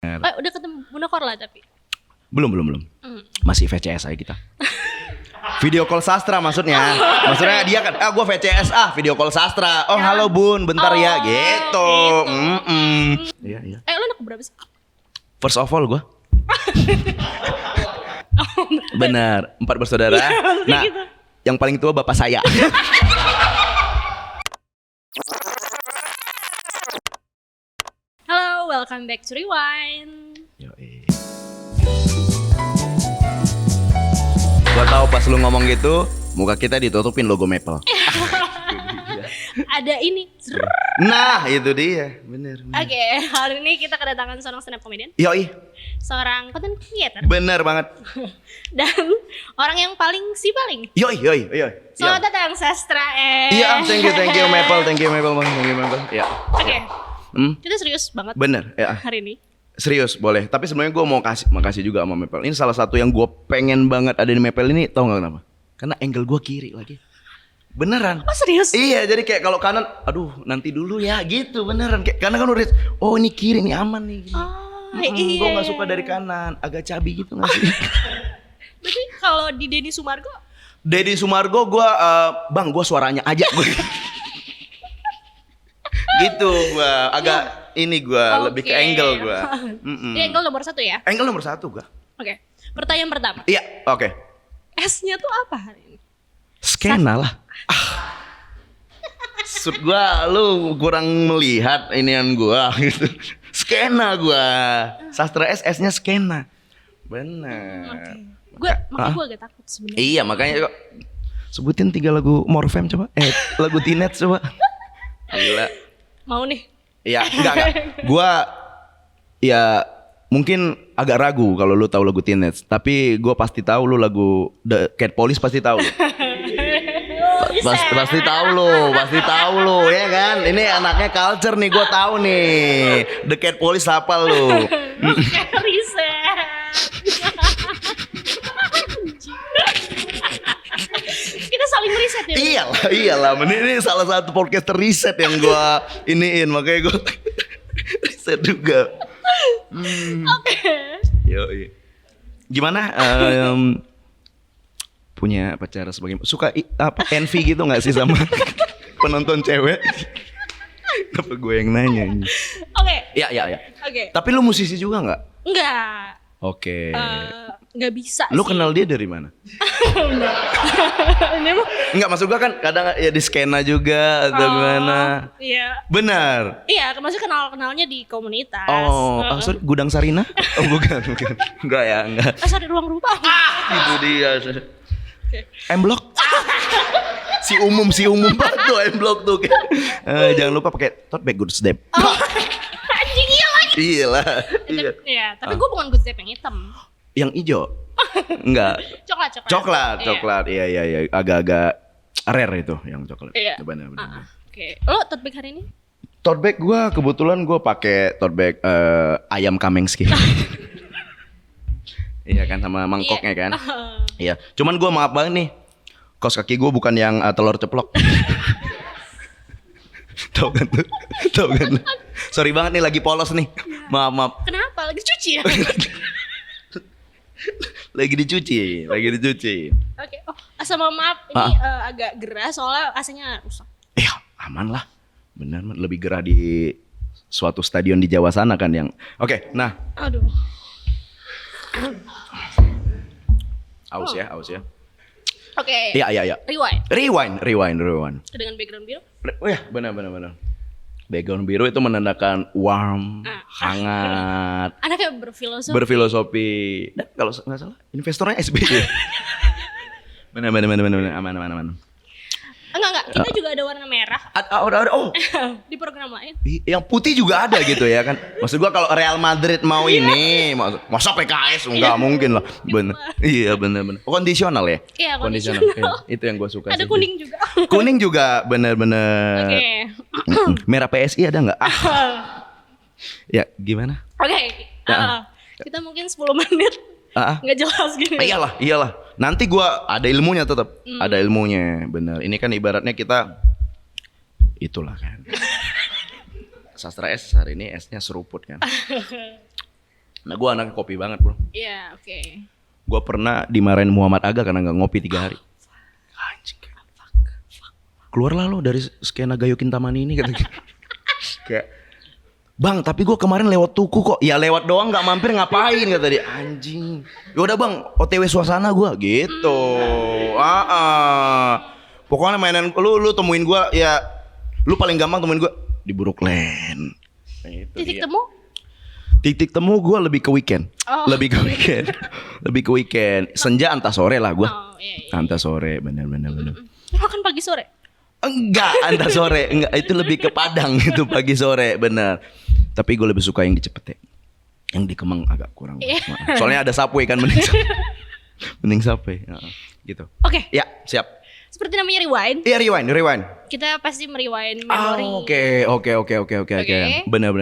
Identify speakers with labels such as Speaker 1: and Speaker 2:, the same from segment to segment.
Speaker 1: Udah ketemu Bunda Korla tapi?
Speaker 2: Belum. Masih VCS aja kita. Video call sastra maksudnya. Maksudnya dia kan, gua VCS video call sastra. Oh, halo Bun, bentar ya gitu. Iya.
Speaker 1: Lu anak berapa sih?
Speaker 2: First of all gua. Benar, 4 bersaudara. Nah,
Speaker 1: gitu.
Speaker 2: yang paling tua bapak saya.
Speaker 1: Halo, welcome back to Rewind.
Speaker 2: Gua tahu pas lu ngomong gitu, muka kita ditutupin logo Maple.
Speaker 1: Ada ini.
Speaker 2: Nah, itu dia. Bener.
Speaker 1: Oke, hari ini kita kedatangan seorang stand up comedian,
Speaker 2: Yoi,
Speaker 1: seorang content creator,
Speaker 2: bener banget.
Speaker 1: dan orang yang paling paling.
Speaker 2: Yoi.
Speaker 1: Selamat datang Sastra.
Speaker 2: Iya, thank you Maple, thank you Maple. Iya.
Speaker 1: Oke. Kita serius banget.
Speaker 2: Bener, ya.
Speaker 1: Hari ini.
Speaker 2: Serius boleh, tapi sebenarnya gue mau makasih juga sama Maple. Ini salah satu yang gue pengen banget ada di Maple ini, tau gak kenapa? Karena angle gue kiri lagi. Beneran.
Speaker 1: Oh serius?
Speaker 2: Iya, jadi kayak kalau kanan, aduh nanti dulu ya gitu, beneran. Kayak karena kan udah, oh ini kiri nih aman nih. Gini.
Speaker 1: Iya.
Speaker 2: Gue gak suka dari kanan, agak cabi gitu gak sih?
Speaker 1: Berarti kalau di Deddy Sumargo?
Speaker 2: Deddy Sumargo gue, bang gue suaranya aja gue. Gitu gue, agak ini gue, lebih ke angle gue.
Speaker 1: Ini angle nomor 1 ya?
Speaker 2: Angle nomor 1 gue.
Speaker 1: Oke. Pertanyaan pertama.
Speaker 2: Iya, oke.
Speaker 1: S-nya tuh apa hari ini?
Speaker 2: Skena lah. Maksud gua, lu kurang melihat inian gua gitu. Skena gua. Sastra S-nya skena. Bener.
Speaker 1: Makanya gue agak takut sebenarnya.
Speaker 2: Iya, makanya kok sebutin 3 lagu Morfem coba. Lagu Teenage coba. Gila.
Speaker 1: Mau nih?
Speaker 2: Iya, enggak. Gua ya mungkin agak ragu kalau lu tahu lagu Teenage, tapi gua pasti tahu lu lagu The Cat Police pasti tahu. Pasti tahu lo, ya kan? Ini anaknya culture nih, gue tahu nih. The Cat Police apa lo?
Speaker 1: Riset. Kita saling riset ya.
Speaker 2: Iyalah. Ini salah satu podcaster riset yang gue iniin, makanya gue riset juga.
Speaker 1: Oke.
Speaker 2: Yoi. Gimana? Punya pacar sebagai suka envy gitu nggak sih sama penonton cewek? Apa gue yang nanya ini?
Speaker 1: Oke.
Speaker 2: Iya.
Speaker 1: Oke.
Speaker 2: Tapi lu musisi juga nggak?
Speaker 1: Enggak.
Speaker 2: Oke.
Speaker 1: Nggak bisa.
Speaker 2: Lu
Speaker 1: sih.
Speaker 2: kenal dia dari mana?
Speaker 1: Ini mah.
Speaker 2: Enggak, maksud gua kan kadang ya di skena juga atau gimana?
Speaker 1: Iya.
Speaker 2: Benar.
Speaker 1: Iya, maksudnya kenalnya di komunitas.
Speaker 2: Sorry, Gudang Sarina? Oh bukan. Enggak ya, enggak.
Speaker 1: Sorry, ruang rupa.
Speaker 2: Itu dia.
Speaker 1: Okay.
Speaker 2: M-Block. si umum banget tuh M-Block tuh. Jangan lupa pakai tote bag Good Step.
Speaker 1: Anjing iya lagi.
Speaker 2: Iyalah.
Speaker 1: Iya, tapi gue bukan Good Step yang hitam.
Speaker 2: Yang hijau? Enggak. Coklat. Iya. Agak-agak rare itu yang coklat.
Speaker 1: Iya.
Speaker 2: Benar.
Speaker 1: Oke. Lo tote bag hari ini?
Speaker 2: Tote bag gua kebetulan pakai tote bag ayam Kamengski. Iya kan, sama mangkoknya kan. Iya. Cuman gua maaf banget nih. Kaos kaki gua bukan yang telur ceplok. Tahu kan tuh? Sorry banget nih, lagi polos nih. Maaf.
Speaker 1: Kenapa? Lagi cuci ya?
Speaker 2: Lagi dicuci.
Speaker 1: Oke. Oh, sama maaf ini agak gerah soalnya AC-nya rusak.
Speaker 2: Iya, aman lah. Bener, lebih gerah di suatu stadion di Jawa sana kan yang. Oke, nah.
Speaker 1: Aduh.
Speaker 2: Aus ya.
Speaker 1: Oke.
Speaker 2: Iya. Rewind.
Speaker 1: Dengan background biru?
Speaker 2: Oh ya, benar. Background biru itu menandakan warm, hangat.
Speaker 1: Anaknya berfilosofi.
Speaker 2: Berfilosofi. Dan kalau nggak salah, investornya SBY. Benar. Aman.
Speaker 1: Enggak. Kita juga ada warna merah.
Speaker 2: Ada. Oh.
Speaker 1: Di program lain.
Speaker 2: Yang putih juga ada gitu ya kan. Maksud gua kalau Real Madrid mau ini, masa PKS enggak mungkin lah. Bener. Iya, bener. Kondisional ya?
Speaker 1: Iya,
Speaker 2: kondisional. Itu yang gua suka.
Speaker 1: Ada
Speaker 2: sih.
Speaker 1: kuning juga.
Speaker 2: Kuning juga, bener.
Speaker 1: Oke.
Speaker 2: Merah PSI ada nggak? Ya, gimana?
Speaker 1: Oke. Kita mungkin 10 menit. Nggak jelas gini.
Speaker 2: Iyalah. Nanti gua ada ilmunya tetap. Ada ilmunya, bener. Ini kan ibaratnya kita itulah kan. Sastra S hari ini S-nya seruput kan. Nah gue anaknya kopi banget bro.
Speaker 1: Iya, oke.
Speaker 2: Gue pernah dimarahin Muhammad Aga karena gak ngopi 3 hari. Anjing. Keluarlah lo dari skena Gayo Kintamani ini kata gitu. Kayak, bang tapi gue kemarin lewat tuku kok. Ya lewat doang gak mampir ngapain kata dia. Anjing. Yaudah bang OTW suasana gue gitu. Pokoknya mainan lu temuin gue ya. Lu paling gampang temuin gue di Brooklyn.
Speaker 1: Titik temu?
Speaker 2: Titik temu gue lebih ke weekend. Lebih ke weekend. Senja antah sore lah gue.
Speaker 1: Iya.
Speaker 2: Antah sore bener.
Speaker 1: Makan pagi sore?
Speaker 2: Enggak, antah sore. Enggak, itu lebih ke Padang itu pagi sore, benar. Tapi gue lebih suka yang di Cepete. Yang di Kemang agak kurang. Soalnya ada Subway kan mending Subway. Gitu.
Speaker 1: Oke.
Speaker 2: Ya, siap.
Speaker 1: Seperti namanya rewind.
Speaker 2: Iya, rewind.
Speaker 1: Kita pasti merewind memori.
Speaker 2: Oke. Benar.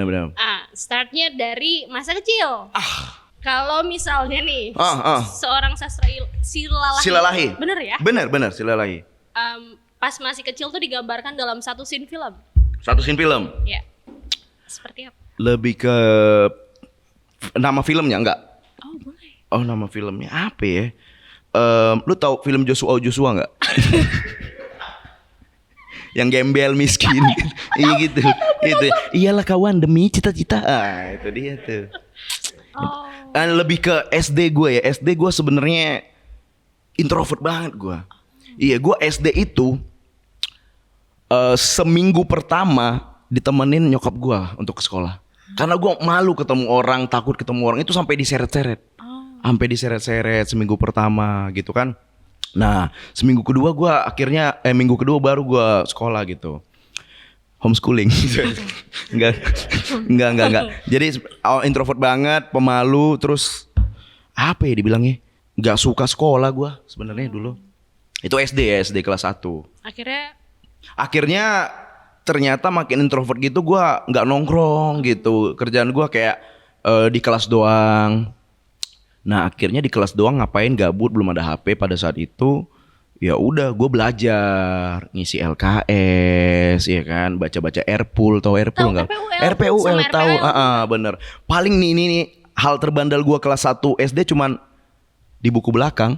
Speaker 1: Startnya dari masa kecil. Kalau misalnya nih, seorang Silalahi. Bener ya?
Speaker 2: Bener, Silalahi.
Speaker 1: Pas masih kecil tuh digambarkan dalam satu scene film.
Speaker 2: Satu scene film?
Speaker 1: Ya. Seperti apa?
Speaker 2: Lebih ke nama filmnya enggak?
Speaker 1: Oh boleh.
Speaker 2: Oh nama filmnya apa ya? Lu tahu film Joshua enggak? Yang gembel miskin. Iya gitu. Iyalah kawan demi cita-cita. Itu dia tuh. Lebih ke SD gue ya. SD gue sebenarnya introvert banget gue. Iya, gue SD itu seminggu pertama ditemenin nyokap gue untuk ke sekolah. Karena gue malu ketemu orang, takut ketemu orang, itu sampai diseret-seret. Sampai diseret-seret seminggu pertama gitu kan. Nah, seminggu kedua gue akhirnya minggu kedua baru gue sekolah gitu. Homeschooling. Enggak. Jadi introvert banget, pemalu, terus apa ya dibilangnya? Enggak suka sekolah gue sebenarnya dulu. Itu SD kelas 1. Akhirnya ternyata makin introvert gitu gue nggak nongkrong gitu. Kerjaan gue kayak di kelas doang. Nah akhirnya di kelas doang ngapain gabut, belum ada HP pada saat itu. Ya udah gue belajar ngisi LKS ya kan, baca-baca Erpul, tahu Erpul nggak? RPUL tahu, bener. Paling nih hal terbandal gue kelas 1 SD cuman di buku belakang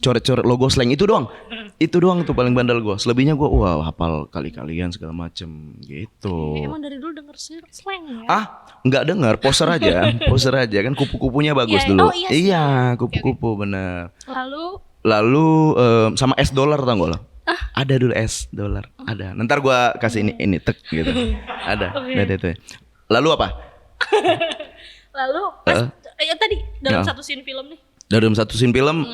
Speaker 2: coret-coret logo slang itu doang. Itu doang tuh paling bandel gue. Selebihnya gue hafal kali-kalian segala macem gitu.
Speaker 1: Emang dari dulu denger slang ya?
Speaker 2: Nggak denger, poser aja kan kupu-kupunya bagus dulu. Iya, kupu-kupu bener. Lalu sama es dolar tau gak lo? Ada dulu es dolar, ada. Ntar gue kasih ini tek gitu. Ada tuh. Lalu apa?
Speaker 1: Lalu pas tadi dalam satu scene film nih.
Speaker 2: Dalam satu scene film.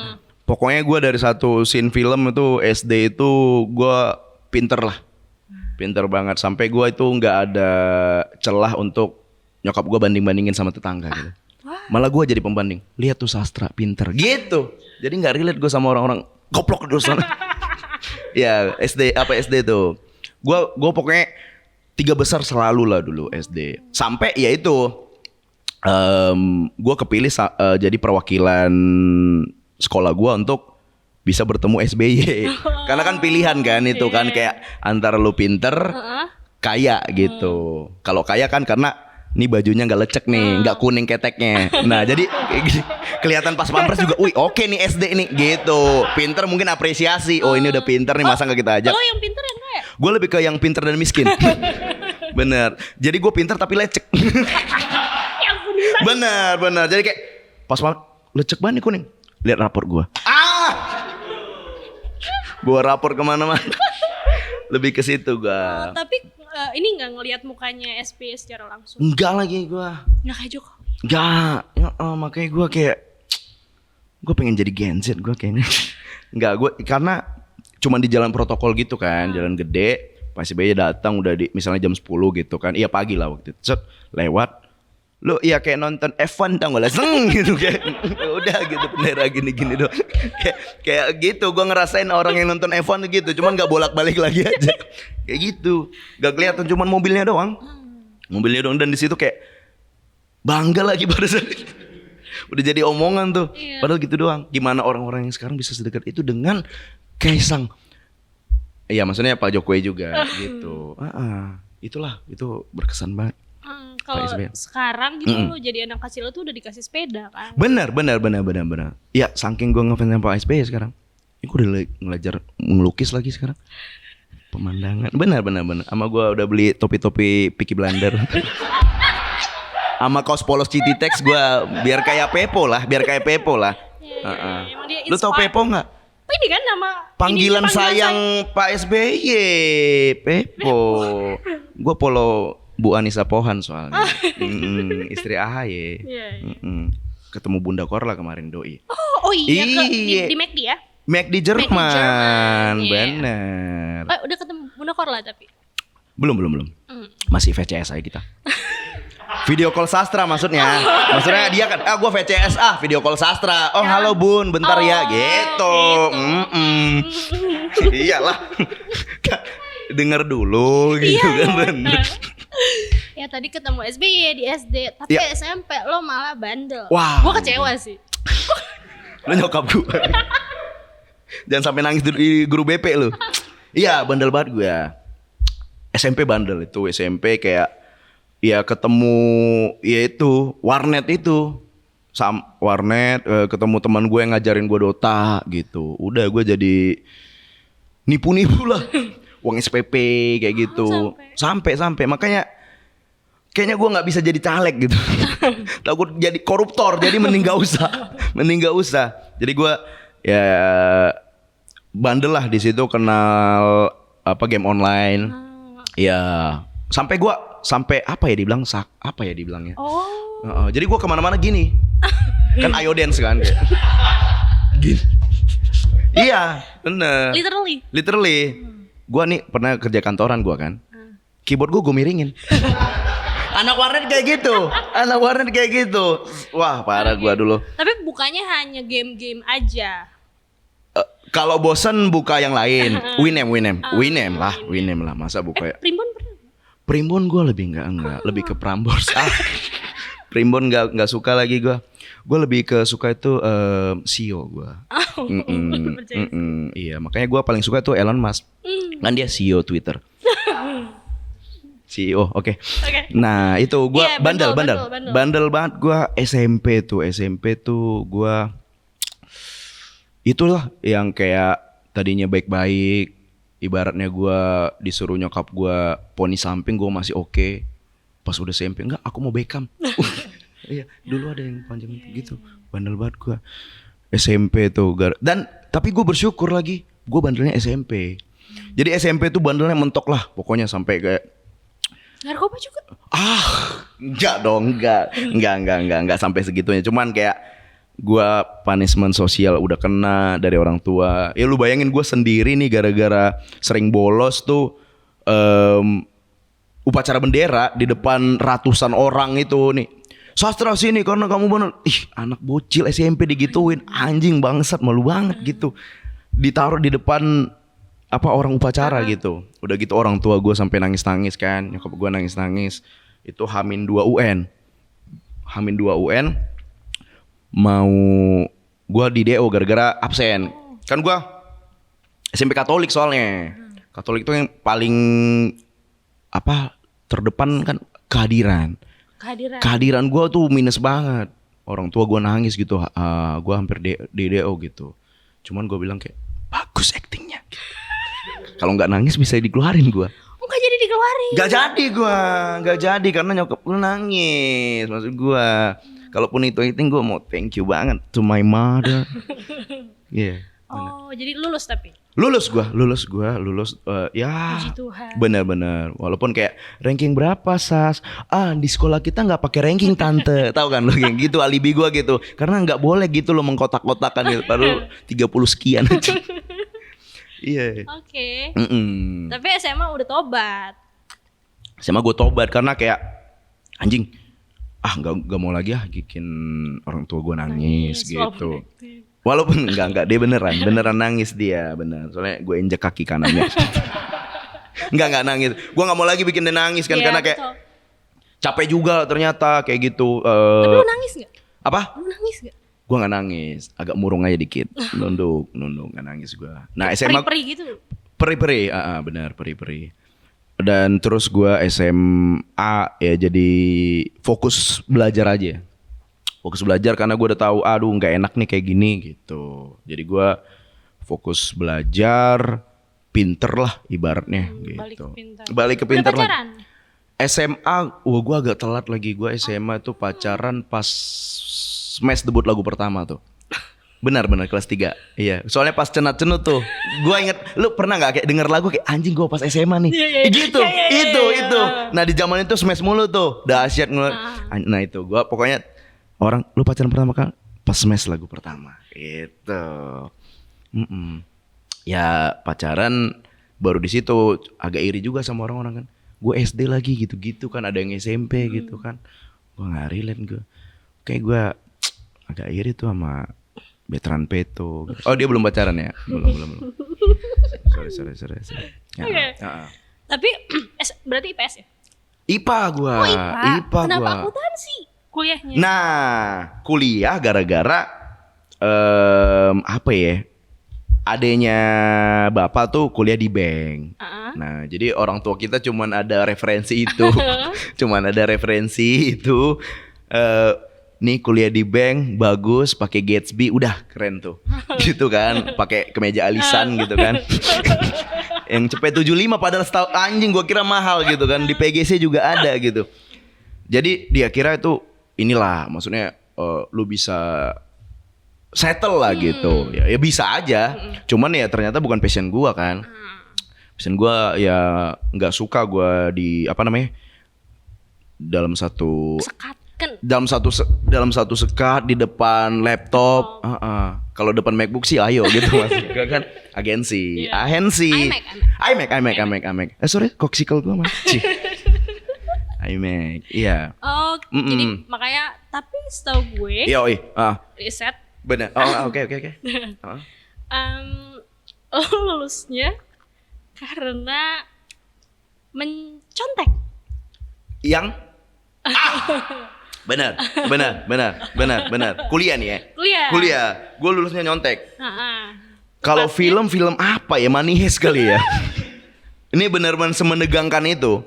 Speaker 2: Pokoknya gue dari satu scene film itu SD itu gue pinter lah. Pinter banget. Sampai gue itu gak ada celah untuk nyokap gue banding-bandingin sama tetangga gitu. Malah gue jadi pembanding. Lihat tuh sastra pinter gitu. Jadi gak relate gue sama orang-orang goblok terus. Ya SD tuh. Gue pokoknya 3 besar selalu lah dulu SD. Sampai ya itu gue kepilih jadi perwakilan sekolah gue untuk bisa bertemu SBY. Karena kan pilihan kan itu kan kayak antara lu pinter, kaya gitu. Kalau kaya kan karena nih bajunya nggak lecek nih, nggak kuning keteknya. Nah jadi kelihatan pas pampres juga, wih oke nih SD nih gitu. Pinter mungkin apresiasi. Oh ini udah pinter nih, masa nggak kita ajak?
Speaker 1: Lo yang pinter yang kaya?
Speaker 2: Gue lebih ke yang pinter dan miskin. Bener. Jadi gue pinter tapi lecek. Bener. Jadi kayak pas lecek banget nih kuning. Lihat rapor gue. Gue rapor kemana-mana. Lebih ke situ gue.
Speaker 1: Tapi ini nggak ngelihat mukanya SB secara langsung?
Speaker 2: Enggak lagi gue.
Speaker 1: Nggak kayak Jokowi?
Speaker 2: Enggak. Makanya gue kayak gue pengen jadi Gen Z gue kayaknya. Enggak, gue karena cuman di jalan protokol gitu kan, jalan gede. Pas SBY datang udah di misalnya jam 10 gitu kan. Iya pagi lah waktu itu. Set, lewat. Lu iya kayak nonton F1 tau gak lah, gitu kayak udah gitu bendera gini doang. kayak gitu gue ngerasain orang yang nonton F1 gitu, cuman gak bolak-balik lagi aja. Kayak gitu, gak kelihatan cuman mobilnya doang. Dan di situ kayak bangga lagi pada saat itu. Udah jadi omongan tuh. Padahal gitu doang. Gimana orang-orang yang sekarang bisa sedekat itu dengan Kaisang? Iya maksudnya Pak Jokowi juga gitu. Itulah, itu berkesan banget.
Speaker 1: kalau sekarang gitu lo jadi anak kecil lo tuh udah dikasih sepeda kan.
Speaker 2: Benar. Ya saking gue ngefans sama Pak SBY sekarang. Ini gue udah ngelajar ngelukis lagi sekarang. Pemandangan. Benar. Sama gue udah beli topi-topi Peaky Blender. Sama kaos polos Cititex gue biar kayak Pepo lah.
Speaker 1: Emang dia
Speaker 2: Lu tau Pepo nggak?
Speaker 1: Apa ini kan nama
Speaker 2: Panggilan sayang Pak SBY, Pepo. Gue polo Bu Anissa Pohan soalnya. Istri AHY. Ketemu Bunda Korla kemarin doi.
Speaker 1: Oh iya, di McD ya?
Speaker 2: McD Jerman, bener.
Speaker 1: Udah ketemu Bunda Korla tapi?
Speaker 2: Belum. Masih VCS aja kita. Video call sastra maksudnya. Maksudnya dia kan, gue VCS video call sastra. Oh halo Bun, bentar ya, gitu. Iyalah. Denger dulu gitu kan bener.
Speaker 1: Ya tadi ketemu SBY di SD, tapi SMP lo malah bandel.
Speaker 2: Wah.
Speaker 1: Gue kecewa sih.
Speaker 2: Lo nyokap gue. Jangan sampai nangis di guru BP lo. Iya, bandel banget gue. SMP bandel itu, SMP kayak ya ketemu ya itu warnet itu. Warnet ketemu teman gue yang ngajarin gue Dota gitu. Udah gue jadi nipu-nipu lah. Uang SPP kayak gitu. Sampai makanya kayaknya gue nggak bisa jadi caleg gitu. Takut jadi koruptor, jadi mending gak usah. Jadi gue ya bandel lah di situ, kenal game online. Ya sampai apa ya dibilangnya. Jadi gue kemana-mana gini. Kan ayo dance kan kayak. Gini. Iya, bener. Literally. Gue nih pernah kerja kantoran gue kan. Keyboard gue miringin. Anak warnet kayak gitu. Wah parah gue dulu.
Speaker 1: Tapi bukannya hanya game-game aja.
Speaker 2: Kalau bosan buka yang lain. Winem lah. Masa buka ya?
Speaker 1: Primbon pernah?
Speaker 2: Primbon gue lebih enggak. Lebih ke Prambors. Primbon enggak suka lagi gue. Gue lebih ke suka itu CEO gue. Iya, makanya gue paling suka tuh Elon Musk. Kan dia CEO Twitter. CEO, oke. Nah itu gue bandel banget gue SMP tuh gue itulah yang kayak tadinya baik-baik, ibaratnya gue disuruh nyokap gue poni samping gue masih oke. Pas udah SMP enggak, aku mau Beckham. Iya, dulu ada yang panjang gitu. Bandel banget gue SMP tuh. Dan tapi gue bersyukur lagi, gue bandelnya SMP. Jadi SMP tuh bandelnya mentok lah, pokoknya sampai kayak
Speaker 1: narkoba juga?
Speaker 2: Enggak sampai segitunya. Cuman kayak gua punishment sosial udah kena dari orang tua. Ya lu bayangin gue sendiri nih gara-gara sering bolos tuh upacara bendera di depan ratusan orang itu nih. Sastra sini karena kamu bener. Anak bocil SMP digituin, anjing bangsat, malu banget gitu. Ditaruh di depan orang upacara gitu. Udah gitu orang tua gue sampai nangis-nangis kan. Nyokap gue nangis-nangis. Itu H-2 UN. H-2 UN mau gue di DO gara-gara absen. Kan gue SMP Katolik soalnya. Katolik itu yang paling terdepan kan kehadiran gue tuh minus banget. Orang tua gue nangis gitu. Gue hampir di DO gitu. Cuman gue bilang kayak bagus aktingnya. Kalau nggak nangis bisa dikeluarin gue.
Speaker 1: Nggak jadi dikeluarin.
Speaker 2: Nggak jadi karena nyokap gue nangis. Maksud gue, kalaupun itu acting gue mau thank you banget to my mother. Iya.
Speaker 1: Jadi lulus tapi.
Speaker 2: Lulus ya.
Speaker 1: Puji Tuhan.
Speaker 2: Bener. Walaupun kayak ranking berapa Sas? Di sekolah kita nggak pakai ranking tante. Tahu kan lo kayak gitu alibi gue gitu. Karena nggak boleh gitu lo mengkotak-kotakan gitu. Baru 30 sekian aja. Iya.
Speaker 1: Oke. Tapi SMA udah tobat.
Speaker 2: SMA gue tobat karena kayak anjing. Nggak mau lagi bikin orang tua gue nangis gitu. Walaupun enggak dia beneran nangis dia bener. Soalnya gue injek kaki kanannya. Enggak nangis. Gue nggak mau lagi bikin dia nangis kan karena kayak capek juga ternyata kayak gitu.
Speaker 1: Tapi lu nangis nggak?
Speaker 2: Apa?
Speaker 1: Lu nangis nggak?
Speaker 2: Gue nggak nangis, agak murung aja dikit, nunduk nggak nangis gue. Nah SMA
Speaker 1: peri gitu.
Speaker 2: Peri, benar peri. Dan terus gue SMA ya jadi fokus belajar aja. Fokus belajar karena gue udah tahu aduh nggak enak nih kayak gini gitu. Jadi gue fokus belajar, pinter lah ibaratnya gitu. Balik ke pinter
Speaker 1: Udah
Speaker 2: lagi.
Speaker 1: pacaran?
Speaker 2: SMA, wah gue agak telat lagi. Gue SMA tuh pacaran pas smash debut lagu pertama tuh. Benar kelas 3. Iya, soalnya pas cenat-cenut tuh. Gua inget, lu pernah nggak kayak denger lagu kayak anjing gua pas SMA nih. Gitu. Itu. Nah, di zaman itu smash mulu tuh. Dahsyat ngeliat. Nah, itu gua pokoknya orang lu pacaran pertama kali pas smash lagu pertama. Gitu. Ya, pacaran baru di situ agak iri juga sama orang-orang kan. Gue SD lagi gitu-gitu kan, ada yang SMP gitu kan. Gua nggak relate gue. Kayak gua agak iri tuh sama Veteran Peto. Oh dia belum pacaran ya? Belum. Sorry. Ya,
Speaker 1: Oke. Tapi berarti IPS ya?
Speaker 2: IPA gua.
Speaker 1: Oh IPA. Kenapa
Speaker 2: gua.
Speaker 1: akuntansi kuliahnya?
Speaker 2: Nah, kuliah gara-gara apa ya? Adenya bapak tuh kuliah di bank. Nah, jadi orang tua kita cuman ada referensi itu. Nih kuliah di bank bagus, pakai Gatsby, udah keren tuh. Gitu kan, pakai kemeja alisan gitu kan. Yang cepet 75 padahal anjing gua kira mahal gitu kan. Di PGC juga ada gitu. Jadi dia kira itu inilah maksudnya lu bisa settle lah gitu. Ya bisa aja. Cuman ya ternyata bukan passion gua kan. Passion gua ya nggak suka gua di apa namanya? Dalam satu
Speaker 1: Sekat kan.
Speaker 2: Dalam satu sekat di depan laptop. Kalau depan MacBook sih ayo gitu mas. Kan agensi, iMac. Sorry, koksikel gua mah. iMac, iya.
Speaker 1: Oh, jadi makanya tapi setahu gue riset.
Speaker 2: Benar. Oh, oke.
Speaker 1: Lo lulusnya karena mencontek.
Speaker 2: Yang Benar. Kuliah nih ya. Kuliah. Gue lulusnya nyontek. Kalau film apa ya? Money Heist kali ya. Ini benar-benar semenegangkan itu.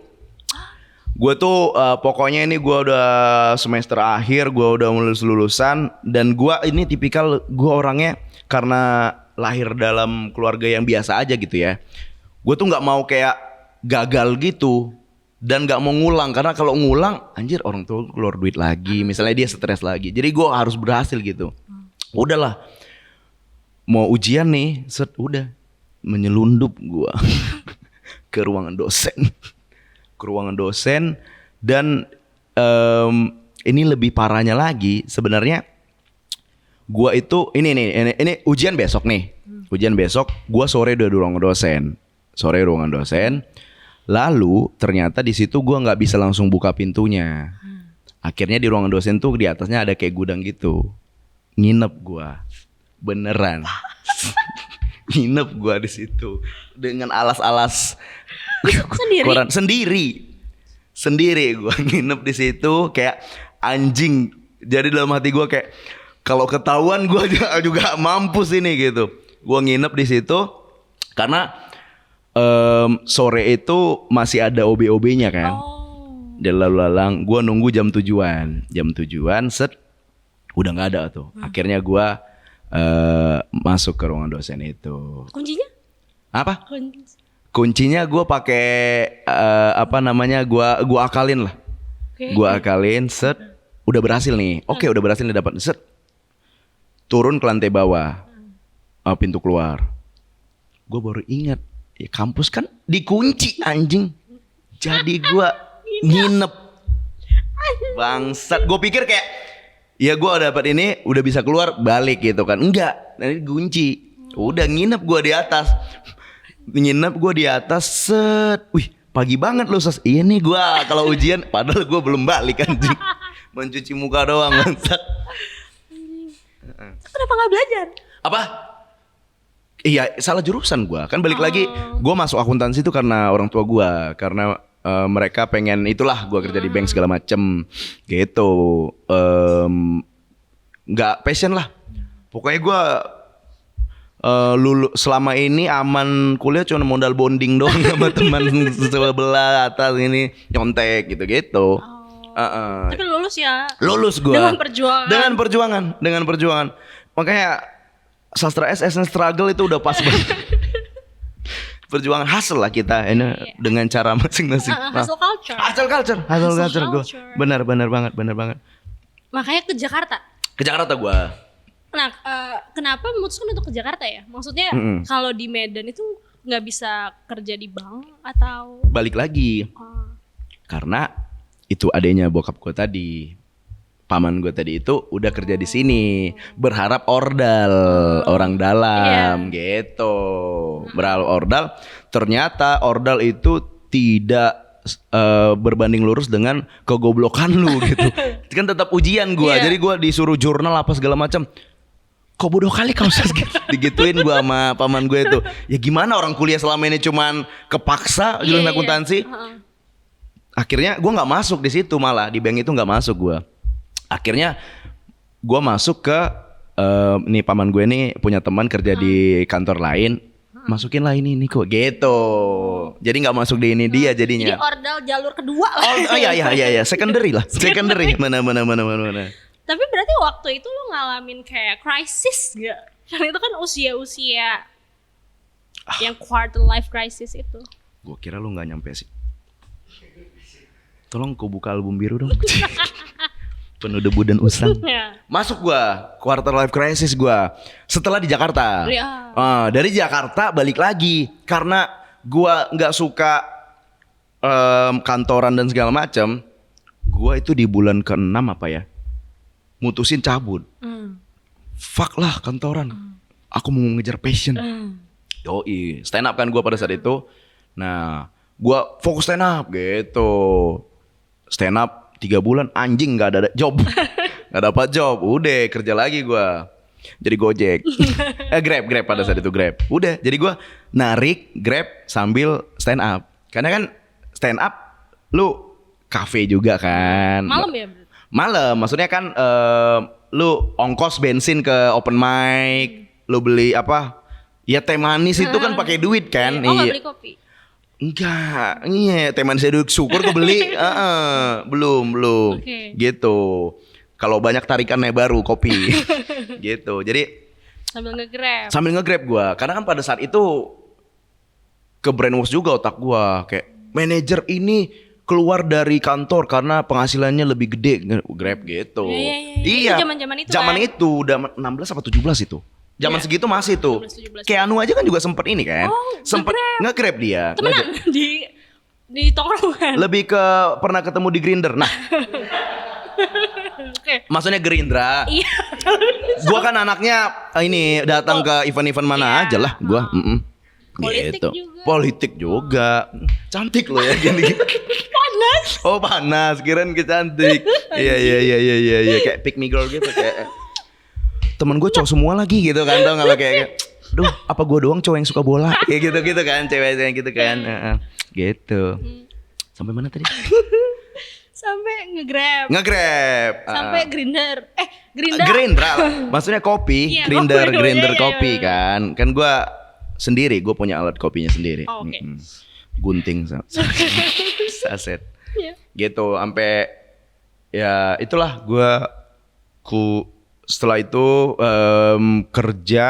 Speaker 2: Gue tuh pokoknya ini gue udah semester akhir, gue udah lulusan dan gue ini tipikal gue orangnya karena lahir dalam keluarga yang biasa aja gitu ya. Gue tuh nggak mau kayak gagal gitu. Dan gak mau ngulang karena kalau ngulang anjir orang tua keluar duit lagi, misalnya dia stres lagi. Jadi gue harus berhasil gitu. Udahlah. Mau ujian nih, udah menyelundup gue ke ruangan dosen. Dan ini lebih parahnya lagi sebenarnya gue itu ini ujian besok nih. Ujian besok, gue sore udah di ruangan dosen. Lalu ternyata di situ gue nggak bisa langsung buka pintunya. Akhirnya di ruangan dosen tuh di atasnya ada kayak gudang gitu. Nginep gue, beneran. Nginep gue di situ dengan alas-alas koran sendiri gue nginep di situ kayak anjing. Jadi dalam hati gue kayak kalau ketahuan gue juga mampus ini gitu. Gue nginep di situ karena sore itu masih ada OB-OB-nya kan. Dan lalu lalang gue nunggu jam tujuan set udah nggak ada tuh. Akhirnya gue masuk ke ruangan dosen itu.
Speaker 1: Kuncinya?
Speaker 2: Apa? Kuncinya gue pakai gue akalin lah. Gue akalin set udah berhasil nih. Oke, udah berhasil nih dapat set. Turun ke lantai bawah. Pintu keluar. Gue baru ingat ya kampus kan dikunci anjing. Jadi gua nginep. Bangsat. Gue pikir kayak ya gua dapat ini udah bisa keluar balik gitu kan. Enggak, nanti kunci. Udah nginep gua di atas. Set. Wih, pagi banget lu Sas. Iya nih gua kalau ujian padahal gua belum balik anjing. Mencuci muka doang bangsat.
Speaker 1: Kenapa gak belajar?
Speaker 2: Apa? Iya salah jurusan gue kan balik lagi gue masuk akuntansi itu karena orang tua gue karena mereka pengen itulah gue kerja di bank segala macem gitu nggak passion lah pokoknya gue selama ini aman kuliah cuma modal bonding doang sama teman sebelah atas ini nyontek gitu-gitu.
Speaker 1: Tapi lulus ya.
Speaker 2: Lulus gue. Dengan perjuangan. Makanya sastra SSN struggle itu udah pas banget. Perjuangan hustle lah kita ini dengan cara masing-masing.
Speaker 1: Hustle culture.
Speaker 2: Hustle culture gue. Benar banget.
Speaker 1: Makanya ke Jakarta.
Speaker 2: Ke Jakarta gue.
Speaker 1: Nah, kenapa memutuskan untuk ke Jakarta ya? Maksudnya kalau di Medan itu nggak bisa kerja di bank atau
Speaker 2: balik lagi? Karena itu adanya bokap gue tadi. Paman gue tadi itu udah kerja di sini, berharap ordal orang dalam gitu. Berharap ordal, ternyata ordal itu tidak berbanding lurus dengan kegoblokan lu gitu. Kan tetap ujian gue, jadi gue disuruh jurnal apa segala macam. Kok bodoh kali kau digituin gue sama paman gue itu. Ya gimana orang kuliah selama ini cuman kepaksa jurusan akuntansi. Akhirnya gue nggak masuk di situ, malah di bank itu nggak masuk gue. Akhirnya gue masuk ke nih paman gue nih punya teman kerja di kantor lain, masukin lah ini kok gitu. Jadi nggak masuk di ini dia jadinya.
Speaker 1: Jadi ordal jalur kedua lah.
Speaker 2: Oh iya, secondary lah, secondary. Mana.
Speaker 1: Tapi berarti waktu itu lo ngalamin kayak krisis gak? Karena itu kan usia yang quarter life crisis itu.
Speaker 2: Gue kira lo nggak nyampe sih. Tolong kau buka album biru dong. Penuh debu dan usang. Masuk gua quarter life crisis gua setelah di Jakarta. Dari Jakarta balik lagi karena gua nggak suka kantoran dan segala macam. Gua itu di bulan ke-6 apa ya, mutusin cabut. Fuck lah kantoran. Aku mau ngejar passion. Yoi, stand up kan gua pada saat itu. Nah, gua fokus stand up gitu. Stand up 3 bulan anjing gak ada job. Gak dapat job. Udah kerja lagi gue. Jadi Gojek. Grab pada saat itu Grab. Udah jadi gue narik Grab sambil stand up. Karena kan stand up lu cafe juga kan.
Speaker 1: Malam ya?
Speaker 2: Malam. Maksudnya kan lu ongkos bensin ke open mic. Lu beli apa? Ya teh manis itu kan pakai duit kan.
Speaker 1: Oh gak beli kopi?
Speaker 2: Enggak, teh manis duduk syukur gue beli, belum, gitu. Kalau banyak tarikannya baru kopi, gitu. Jadi sambil nge-grab gue, karena kan pada saat itu ke brainwash juga otak gue, kayak manajer ini keluar dari kantor karena penghasilannya lebih gede, Grab gitu. Iya. Zaman itu udah 16 apa 17 itu. Zaman segitu masih tuh. Kayak Anu aja kan juga sempet ini kan. Sempet nge-grab dia.
Speaker 1: Temenan di tongkrongan.
Speaker 2: Lebih ke pernah ketemu di Grindr. Nah. Maksudnya Gerindra.
Speaker 1: Iya.
Speaker 2: Gua kan anaknya ini datang ke event-event mana aja lah gua.
Speaker 1: Politik
Speaker 2: gitu.
Speaker 1: juga.
Speaker 2: Politik juga. Cantik loh ya gini.
Speaker 1: Panas.
Speaker 2: Oh panas, kirain cantik. Iya. Kayak pick me girl gitu kayak temen gue cowok semua lagi gitu kan, tau gak kayak duh apa gue doang cowok yang suka bola kayak gitu kan, cewek-cewek gitu kan, gitu. Sampai mana tadi?
Speaker 1: Sampai nge-grab.
Speaker 2: Sampai
Speaker 1: Grindr.
Speaker 2: Gerindra lah. Maksudnya kopi, Grindr kopi kan gue sendiri, gue punya alat kopinya sendiri. Gunting saset gitu, sampai ya itulah setelah itu kerja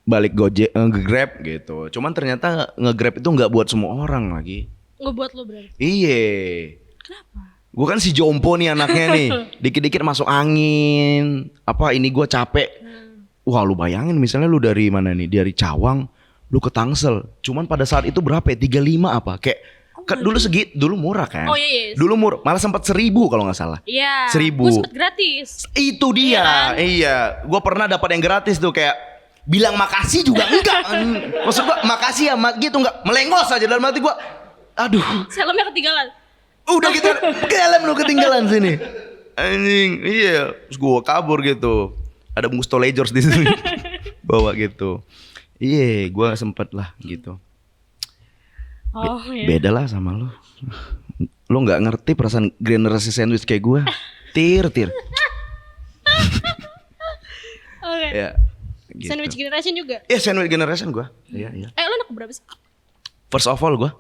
Speaker 2: balik Gojek nge-grab gitu. Cuman ternyata nge-grab itu nggak buat semua orang lagi.
Speaker 1: Nggak buat lo berarti?
Speaker 2: Iya.
Speaker 1: Kenapa?
Speaker 2: Gue kan si jompo nih anaknya nih. Dikit-dikit masuk angin. Apa ini gue capek. Wah lu bayangin misalnya lu dari mana nih? Dari Cawang lu ke Tangsel. Cuman pada saat itu berapa ya? 35 apa? Kayak dulu murah kan?
Speaker 1: Oh iya.
Speaker 2: Dulu murah, malah sempat 1.000 kalau nggak salah.
Speaker 1: Iya.
Speaker 2: 1.000.
Speaker 1: Gue sempet gratis.
Speaker 2: Itu dia. Iya. Gue pernah dapat yang gratis tuh, kayak bilang makasih juga enggak. Maksud gue makasih ya gitu enggak. Melengos aja dalam hati gue. Aduh.
Speaker 1: Helmnya ketinggalan.
Speaker 2: Udah gitu. Helm lu ketinggalan sini. Anjing. Iya. Terus gue kabur gitu. Ada bungkus Tolejors di sini. Bawa gitu. Iya, gue sempet lah gitu. Beda lah sama lo. Lo nggak ngerti perasaan generasi sandwich kayak gue. Tir.
Speaker 1: Okay.
Speaker 2: Ya. Gitu.
Speaker 1: Sandwich generation juga.
Speaker 2: Iya, sandwich generation gue. Iya, iya.
Speaker 1: Lo anak berapa sih?
Speaker 2: First of all gue.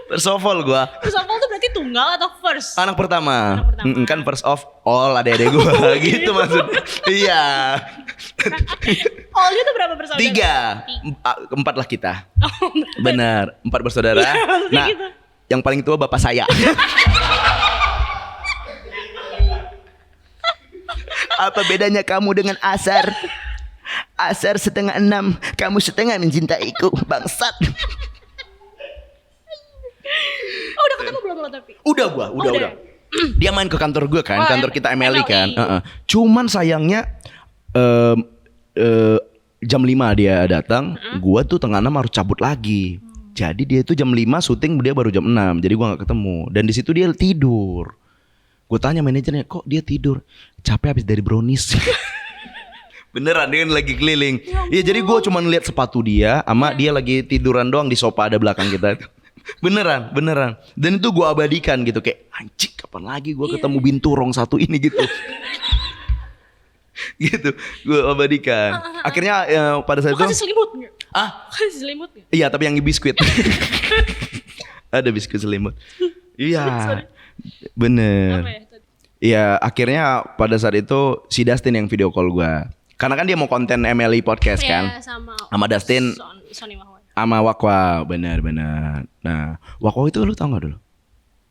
Speaker 2: First of all gue.
Speaker 1: First of all tuh berarti tunggal atau first?
Speaker 2: Anak pertama.
Speaker 1: Anak pertama.
Speaker 2: Kan first of all adik-adik gue. Gitu maksud. Iya.
Speaker 1: All-nya tuh berapa bersaudara?
Speaker 2: 3. 4 lah kita.
Speaker 1: Oh,
Speaker 2: Benar. 4 bersaudara.
Speaker 1: Iya, maksudnya
Speaker 2: Nah,
Speaker 1: gitu.
Speaker 2: yang paling tua bapak saya. Apa bedanya kamu dengan Asar? Asar 5:30, kamu setengah mencintaiku, bangsat.
Speaker 1: Oh, udah ketemu belum lo tapi?
Speaker 2: Udah gua, udah.
Speaker 1: Udah.
Speaker 2: Dia main ke kantor gua kan,
Speaker 1: Oh,
Speaker 2: kantor kita MLI kan.
Speaker 1: MLI.
Speaker 2: Cuman sayangnya jam 5 dia datang, gua tuh tengah 6 harus cabut lagi. Jadi dia itu jam 5 syuting, dia baru jam 6. Jadi gua nggak ketemu. Dan di situ dia tidur. Gue tanya manajernya, kok dia tidur? Capek habis dari brownies. Beneran, dia kan lagi keliling. Iya, jadi gue cuma lihat sepatu dia, sama dia lagi tiduran doang di sofa ada belakang kita. Beneran. Dan itu gue abadikan gitu, kayak anjing kapan lagi gue ketemu binturong satu ini gitu. Gitu, gue abadikan. Akhirnya pada saat
Speaker 1: Lo
Speaker 2: itu,
Speaker 1: kasih selimut gak? Kasih selimut gak?
Speaker 2: iya tapi yang biskuit. Ada biskuit selimut. Iya. Bener.
Speaker 1: Apa ya tadi?
Speaker 2: Iya, akhirnya pada saat itu si Dustin yang video call gua. Karena kan dia mau konten MLI podcast kan.
Speaker 1: Iya,
Speaker 2: Sama Dustin,
Speaker 1: Sony Mahwan.
Speaker 2: sama Wakwa, benar. Nah, Wakwa itu lu tau gak dulu?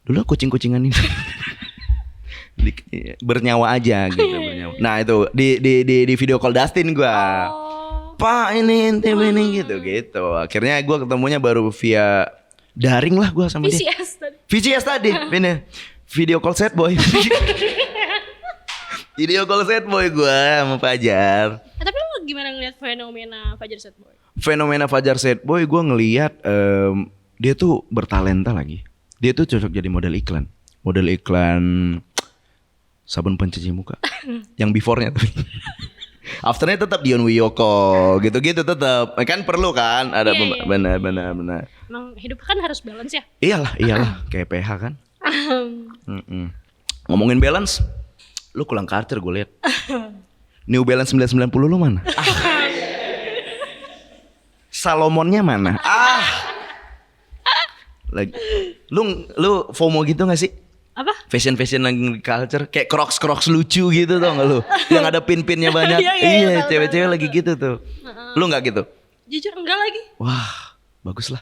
Speaker 2: Dulu kucing-kucingan ini. Bernyawa aja gitu, bernyawa. Nah, itu di video call Dustin gua.
Speaker 1: Oh.
Speaker 2: Pak ini ente ini gitu. Akhirnya gua ketemunya baru via daring lah gua sama dia.
Speaker 1: VCS tadi.
Speaker 2: VCS tadi, bener. Video call set boy. Video call set boy gue sama Fajar.
Speaker 1: Tapi lo gimana ngeliat fenomena Fajar Set Boy?
Speaker 2: Fenomena Fajar set boy gue ngelihat dia tuh bertalenta lagi. Dia tuh cocok jadi model iklan. Model iklan sabun pencuci muka. Yang before-nya tuh. Afternya tetap Dion Wiyoko, gitu-gitu tetap. Kan perlu kan ada
Speaker 1: Iya.
Speaker 2: benar.
Speaker 1: Emang hidup kan harus balance ya?
Speaker 2: Iyalah, kayak PH kan. Ngomongin balance, lu kurang Karcher gue liat. New Balance 990 lu mana? Salomonnya mana? Lagi, lu FOMO gitu gak sih?
Speaker 1: Apa?
Speaker 2: Fashion lagi culture, kayak Crocs lucu gitu tau gak lu? Yang ada pin-pinnya banyak.
Speaker 1: Iya, tahu,
Speaker 2: Cewek-cewek
Speaker 1: tahu.
Speaker 2: lagi gitu tuh. Lu nggak gitu?
Speaker 1: Jujur enggak lagi.
Speaker 2: Wah, bagus lah.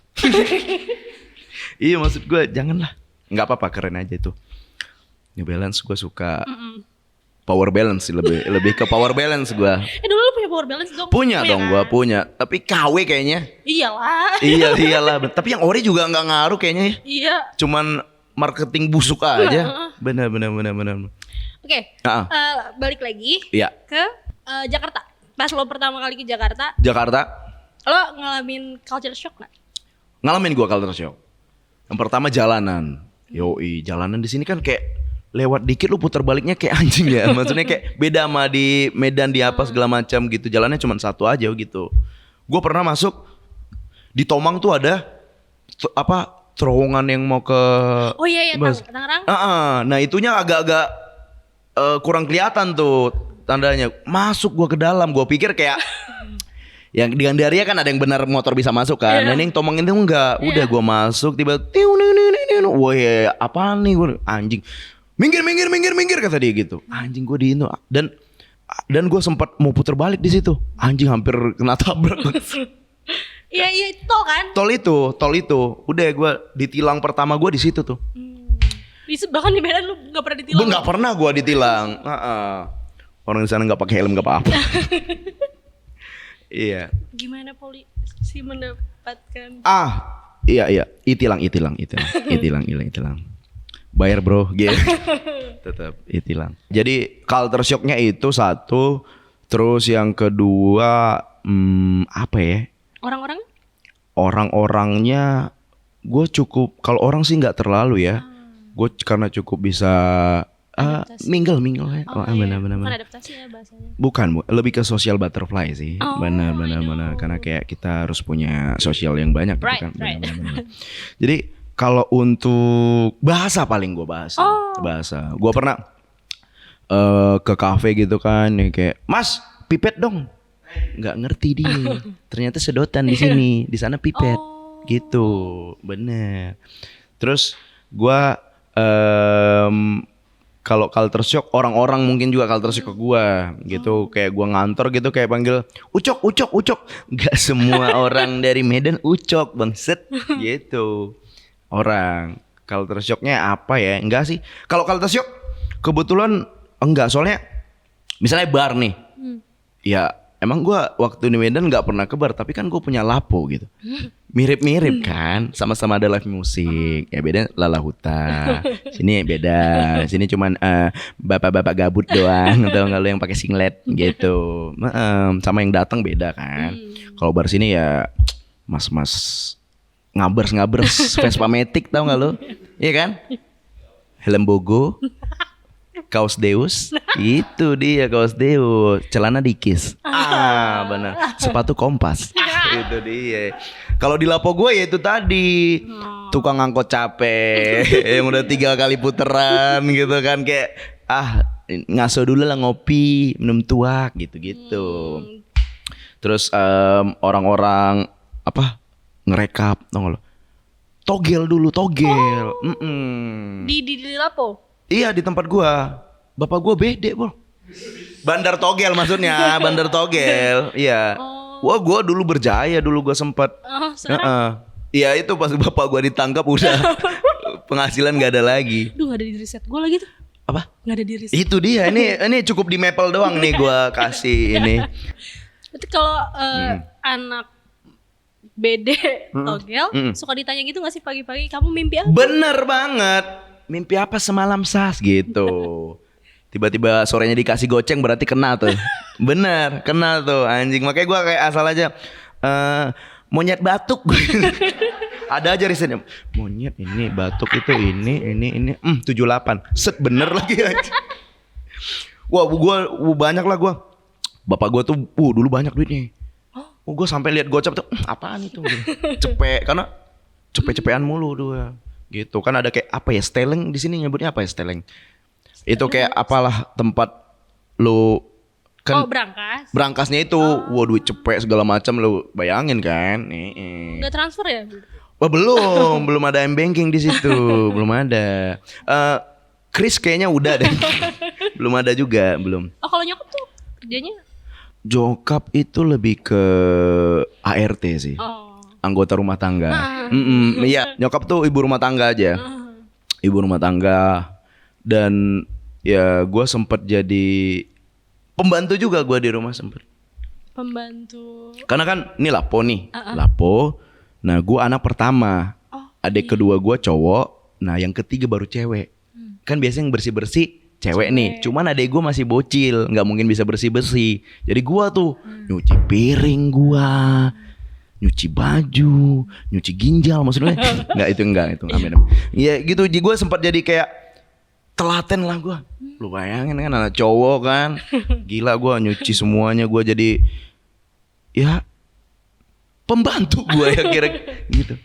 Speaker 2: Iya maksud gue janganlah. Nggak apa-apa, keren aja itu. New Balance gue suka. Power balance sih, lebih ke power balance gue.
Speaker 1: Dulu lu punya power balance dong?
Speaker 2: Punya dong
Speaker 1: kan?
Speaker 2: gue punya. Tapi KW kayaknya.
Speaker 1: Iyalah.
Speaker 2: Iyalah. Tapi yang ori juga nggak ngaruh kayaknya ya.
Speaker 1: Iya.
Speaker 2: Cuman marketing busuk aja. Bener.
Speaker 1: Oke. Balik lagi
Speaker 2: Iya.
Speaker 1: ke Jakarta. Pas lo pertama kali ke Jakarta,
Speaker 2: Jakarta
Speaker 1: lo ngalamin culture shock nggak?
Speaker 2: ngalamin gue culture shock. Yang pertama jalanan. Yoi, jalanan di sini kan kayak lewat dikit lu putar baliknya kayak anjing ya. Maksudnya kayak beda sama di Medan di apa segala macam gitu. Jalannya cuma satu aja gitu. Gue pernah masuk di Tomang tuh ada terowongan yang mau ke
Speaker 1: Oh iya Tangerang.
Speaker 2: Nah itunya agak-agak kurang kelihatan tuh tandanya. Masuk gue ke dalam, gue pikir kayak yang di Gandaria kan ada yang benar motor bisa masuk kan. Nah, ini yang Tomang itu enggak. Udah gue masuk tiba-tiba wah ya, apaan nih gue anjing. Minggir kata dia gitu. Anjing gue di Indo dan gue sempat mau putar balik di situ. Anjing hampir kena tabrak.
Speaker 1: Iya itu kan.
Speaker 2: Tol itu. Udah gue ditilang pertama gue di situ tuh.
Speaker 1: Bahkan di Medan lu nggak pernah ditilang.
Speaker 2: Gue nggak pernah gue ditilang. Orang di sana nggak pakai helm nggak apa-apa. Iya.
Speaker 1: Gimana polisi mendapatkan?
Speaker 2: Iya. Itilang. Bayar bro, gitu. Tetap itilang. Jadi culture shocknya itu satu, terus yang kedua apa ya? Orang-orangnya, gue cukup. Kalau orang sih nggak terlalu ya. Gue karena cukup bisa mingle ya. Benar.
Speaker 1: Bukan adaptasi ya bahasanya.
Speaker 2: Bukan, lebih ke social butterfly sih. Benar. Karena kayak kita harus punya sosial yang banyak gitu kan. Benar. Jadi kalau untuk bahasa paling gue bahasa. Gue pernah ke kafe gitu kan, ya kayak Mas pipet dong, nggak ngerti dia. Ternyata sedotan di sini, di sana pipet, gitu, bener. Terus gua kalau culture shock, orang-orang mungkin juga culture shock ke gua gitu, kayak gua ngantor gitu kayak panggil Ucok, Ucok, Ucok. Nggak semua orang dari Medan Ucok, bangset gitu. Orang culture shocknya apa ya? Enggak sih. Kalau culture shock kebetulan enggak, soalnya misalnya bar nih. Ya emang gue waktu di Medan nggak pernah ke bar, tapi kan gue punya lapo gitu. Mirip-mirip kan, sama-sama ada live musik. Ya beda lalahuta. Sini beda. Sini cuman bapak-bapak gabut doang atau nggak lo yang pakai singlet gitu. Sama yang datang beda kan. Kalau bar sini ya mas-mas ngabers Vespa Matic, tau nggak lo? Iya kan? Helm Bogo. Kaos Deus, itu dia kaos Deus, celana Dikis, benar, sepatu Kompas, itu dia. Kalau di lapo gue ya itu tadi, tukang angkot capek, yang udah 3 kali puteran gitu kan, kayak ngaso dulu lah ngopi, minum tuak gitu. Terus orang-orang apa ngerekap, tau gak lo? Togel dulu, togel.
Speaker 1: Di lapo.
Speaker 2: Iya di tempat gua. Bapak gua bede, Bro. Bandar Togel maksudnya, Bandar Togel. Iya. Wah, gua dulu berjaya, dulu gua sempat. Iya itu pas bapak gua ditangkap udah penghasilan gak ada lagi.
Speaker 1: Duh, gak ada di riset gua lagi tuh.
Speaker 2: Apa?
Speaker 1: Gak ada di riset.
Speaker 2: Itu dia. Ini cukup di Maple doang nih gua kasih ini.
Speaker 1: Berarti kalau anak bede Togel suka ditanya gitu gak sih pagi-pagi, kamu mimpi apa?
Speaker 2: Bener banget. Mimpi apa semalam Sas gitu. Tiba-tiba sorenya dikasih goceng berarti kena tuh. Bener, kena tuh anjing. Makanya gue kayak asal aja monyet batuk. Ada aja risetnya. Monyet ini, batuk itu ini 78. Set bener lagi anjing. Wah, gua banyak lah gua. Bapak gua tuh dulu banyak duitnya. Gue sampai lihat gocap tuh, apaan itu? Cepet, karena cepet-cepetan mulu dia. Gitu kan ada kayak apa ya, steleng di sini nyebutnya apa ya, steleng? Itu kayak apalah tempat lo kan berangkasnya itu, duit cepet segala macam lo bayangin kan?
Speaker 1: Udah transfer ya?
Speaker 2: Wah belum ada M-banking di situ, belum ada. Chris kayaknya udah deh, belum ada juga, belum.
Speaker 1: Oh kalau nyokap tuh kerjanya?
Speaker 2: Jokap itu lebih ke ART sih. Anggota rumah tangga. Iya, nyokap tuh ibu rumah tangga aja. Ibu rumah tangga. Dan ya gue sempet jadi pembantu juga, gue di rumah sempet. Pembantu. Karena kan ini lapo nih, lapo. Nah gue anak pertama. Adik kedua gue cowok. Nah yang ketiga baru cewek. Kan biasanya yang bersih-bersih cewek nih, cuman adek gue masih bocil, nggak mungkin bisa bersih-bersih. Jadi gue tuh nyuci piring, gue nyuci baju, nyuci ginjal, maksudnya enggak itu amin. Ya gitu, jadi gue sempat jadi kayak telaten lah gue. Lu bayangin kan anak cowok kan, gila gue nyuci semuanya, gue jadi ya pembantu gue ya kira gitu.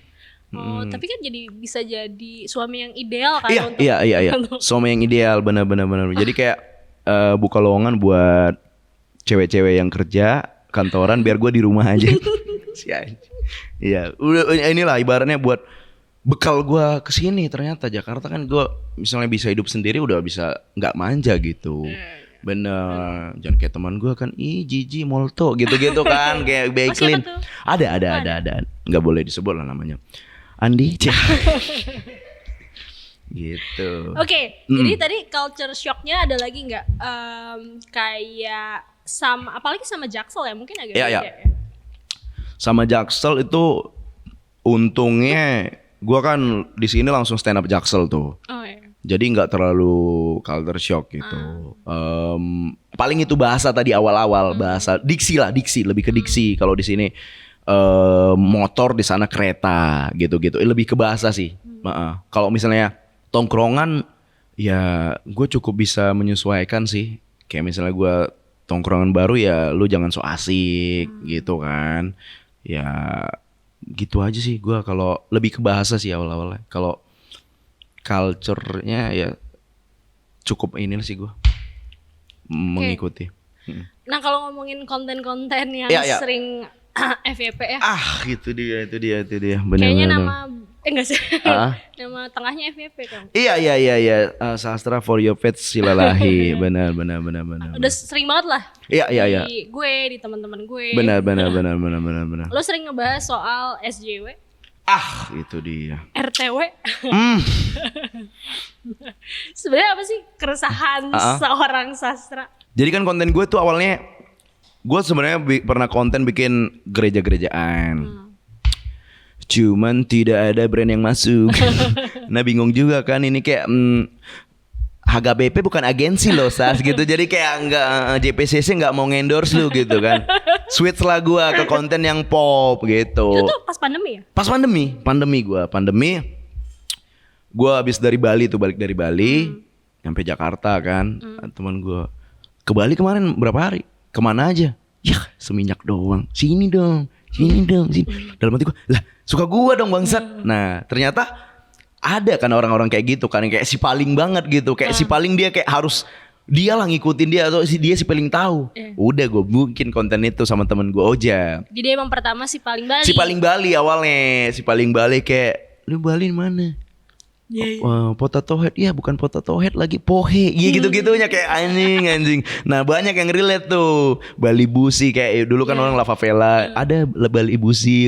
Speaker 1: Tapi kan bisa jadi suami yang ideal kan?
Speaker 2: Iya. Suami yang ideal, benar. Jadi kayak buka lowongan buat cewek-cewek yang kerja kantoran biar gue di rumah aja. Iya, udah inilah ibaratnya buat bekal gue kesini. Ternyata Jakarta kan gue misalnya bisa hidup sendiri, udah bisa nggak manja gitu. Bener, jangan kayak teman gue kan, jiji molto gitu kan, kayak Baiklin. Ada, nggak boleh disebut lah namanya. Andi. Gitu.
Speaker 1: Oke, jadi tadi culture shocknya ada lagi nggak? Kayak sama, apalagi sama Jaksel ya, mungkin agak beda ya.
Speaker 2: Sama Jaksel itu untungnya gue kan di sini langsung stand up Jaksel tuh. Jadi nggak terlalu culture shock gitu. Paling itu bahasa tadi awal-awal, bahasa diksi lebih ke diksi. Kalau di sini motor, di sana kereta gitu-gitu. Lebih ke bahasa sih. Kalau misalnya tongkrongan, ya gue cukup bisa menyesuaikan sih. Kayak misalnya gue tongkrongan baru, ya lu jangan so asik gitu kan. Ya gitu aja sih gue, kalau lebih ke bahasa sih awal-awalnya. Kalau culture-nya ya cukup ini sih gue. mengikuti.
Speaker 1: Nah kalau ngomongin konten-konten yang
Speaker 2: Iya.
Speaker 1: sering FYP ya.
Speaker 2: Itu dia. Benar.
Speaker 1: Kayaknya nama enggak sih.
Speaker 2: Ah.
Speaker 1: Nama tengahnya FYP kan.
Speaker 2: Iya. Sastra for your pets silalahi. Benar.
Speaker 1: Udah sering banget lah.
Speaker 2: Iya.
Speaker 1: Di gue, di teman-teman gue.
Speaker 2: Benar.
Speaker 1: Lo sering ngebahas soal SJW,
Speaker 2: Itu dia.
Speaker 1: RTW. Sebenarnya apa sih keresahan seorang sastra?
Speaker 2: Jadi kan konten gue tuh awalnya gue sebenarnya pernah konten bikin gereja-gerejaan. Cuman tidak ada brand yang masuk. Nah bingung juga kan ini kayak HGBP bukan agensi loh Sas gitu. Jadi kayak enggak JPCC enggak mau endorse lu gitu kan. Switch lah gue ke konten yang pop gitu.
Speaker 1: Itu tuh pas pandemi ya?
Speaker 2: Pas pandemi gue habis dari Bali tuh, balik dari Bali nyampe Jakarta kan. Teman gue ke Bali kemarin berapa hari? Kemana aja? Ya seminyak doang. Sini dong. Dalam hati gue, lah suka gue dong bangsat. Nah ternyata ada kan orang-orang kayak gitu kan, kayak si paling banget gitu. Kayak si paling dia kayak harus dia lah ngikutin dia atau dia si paling tahu. Udah gue bikin konten itu sama temen gue Oja.
Speaker 1: Jadi emang pertama si paling Bali.
Speaker 2: Si paling Bali awalnya, si paling Bali kayak lu Bali mana? Potato head, ya bukan potato head lagi pohe, gitu-gitunya kayak anjing. Nah banyak yang relate tuh. Bali Busi kayak dulu kan orang La Favela, ada Bali Busi.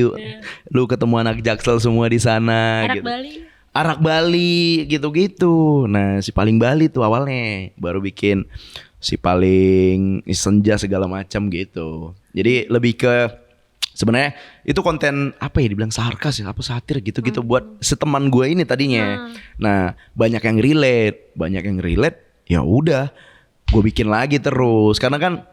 Speaker 2: Lu ketemu anak Jaksel semua di sana.
Speaker 1: Anak
Speaker 2: gitu.
Speaker 1: Bali.
Speaker 2: Arak Bali gitu-gitu. Nah si paling Bali tuh awalnya baru bikin si paling senja segala macam gitu. Jadi lebih ke sebenarnya itu konten apa ya dibilang sarkas ya, apa satir gitu-gitu buat seteman gue ini tadinya. Nah, banyak yang relate, ya udah gue bikin lagi terus. Karena kan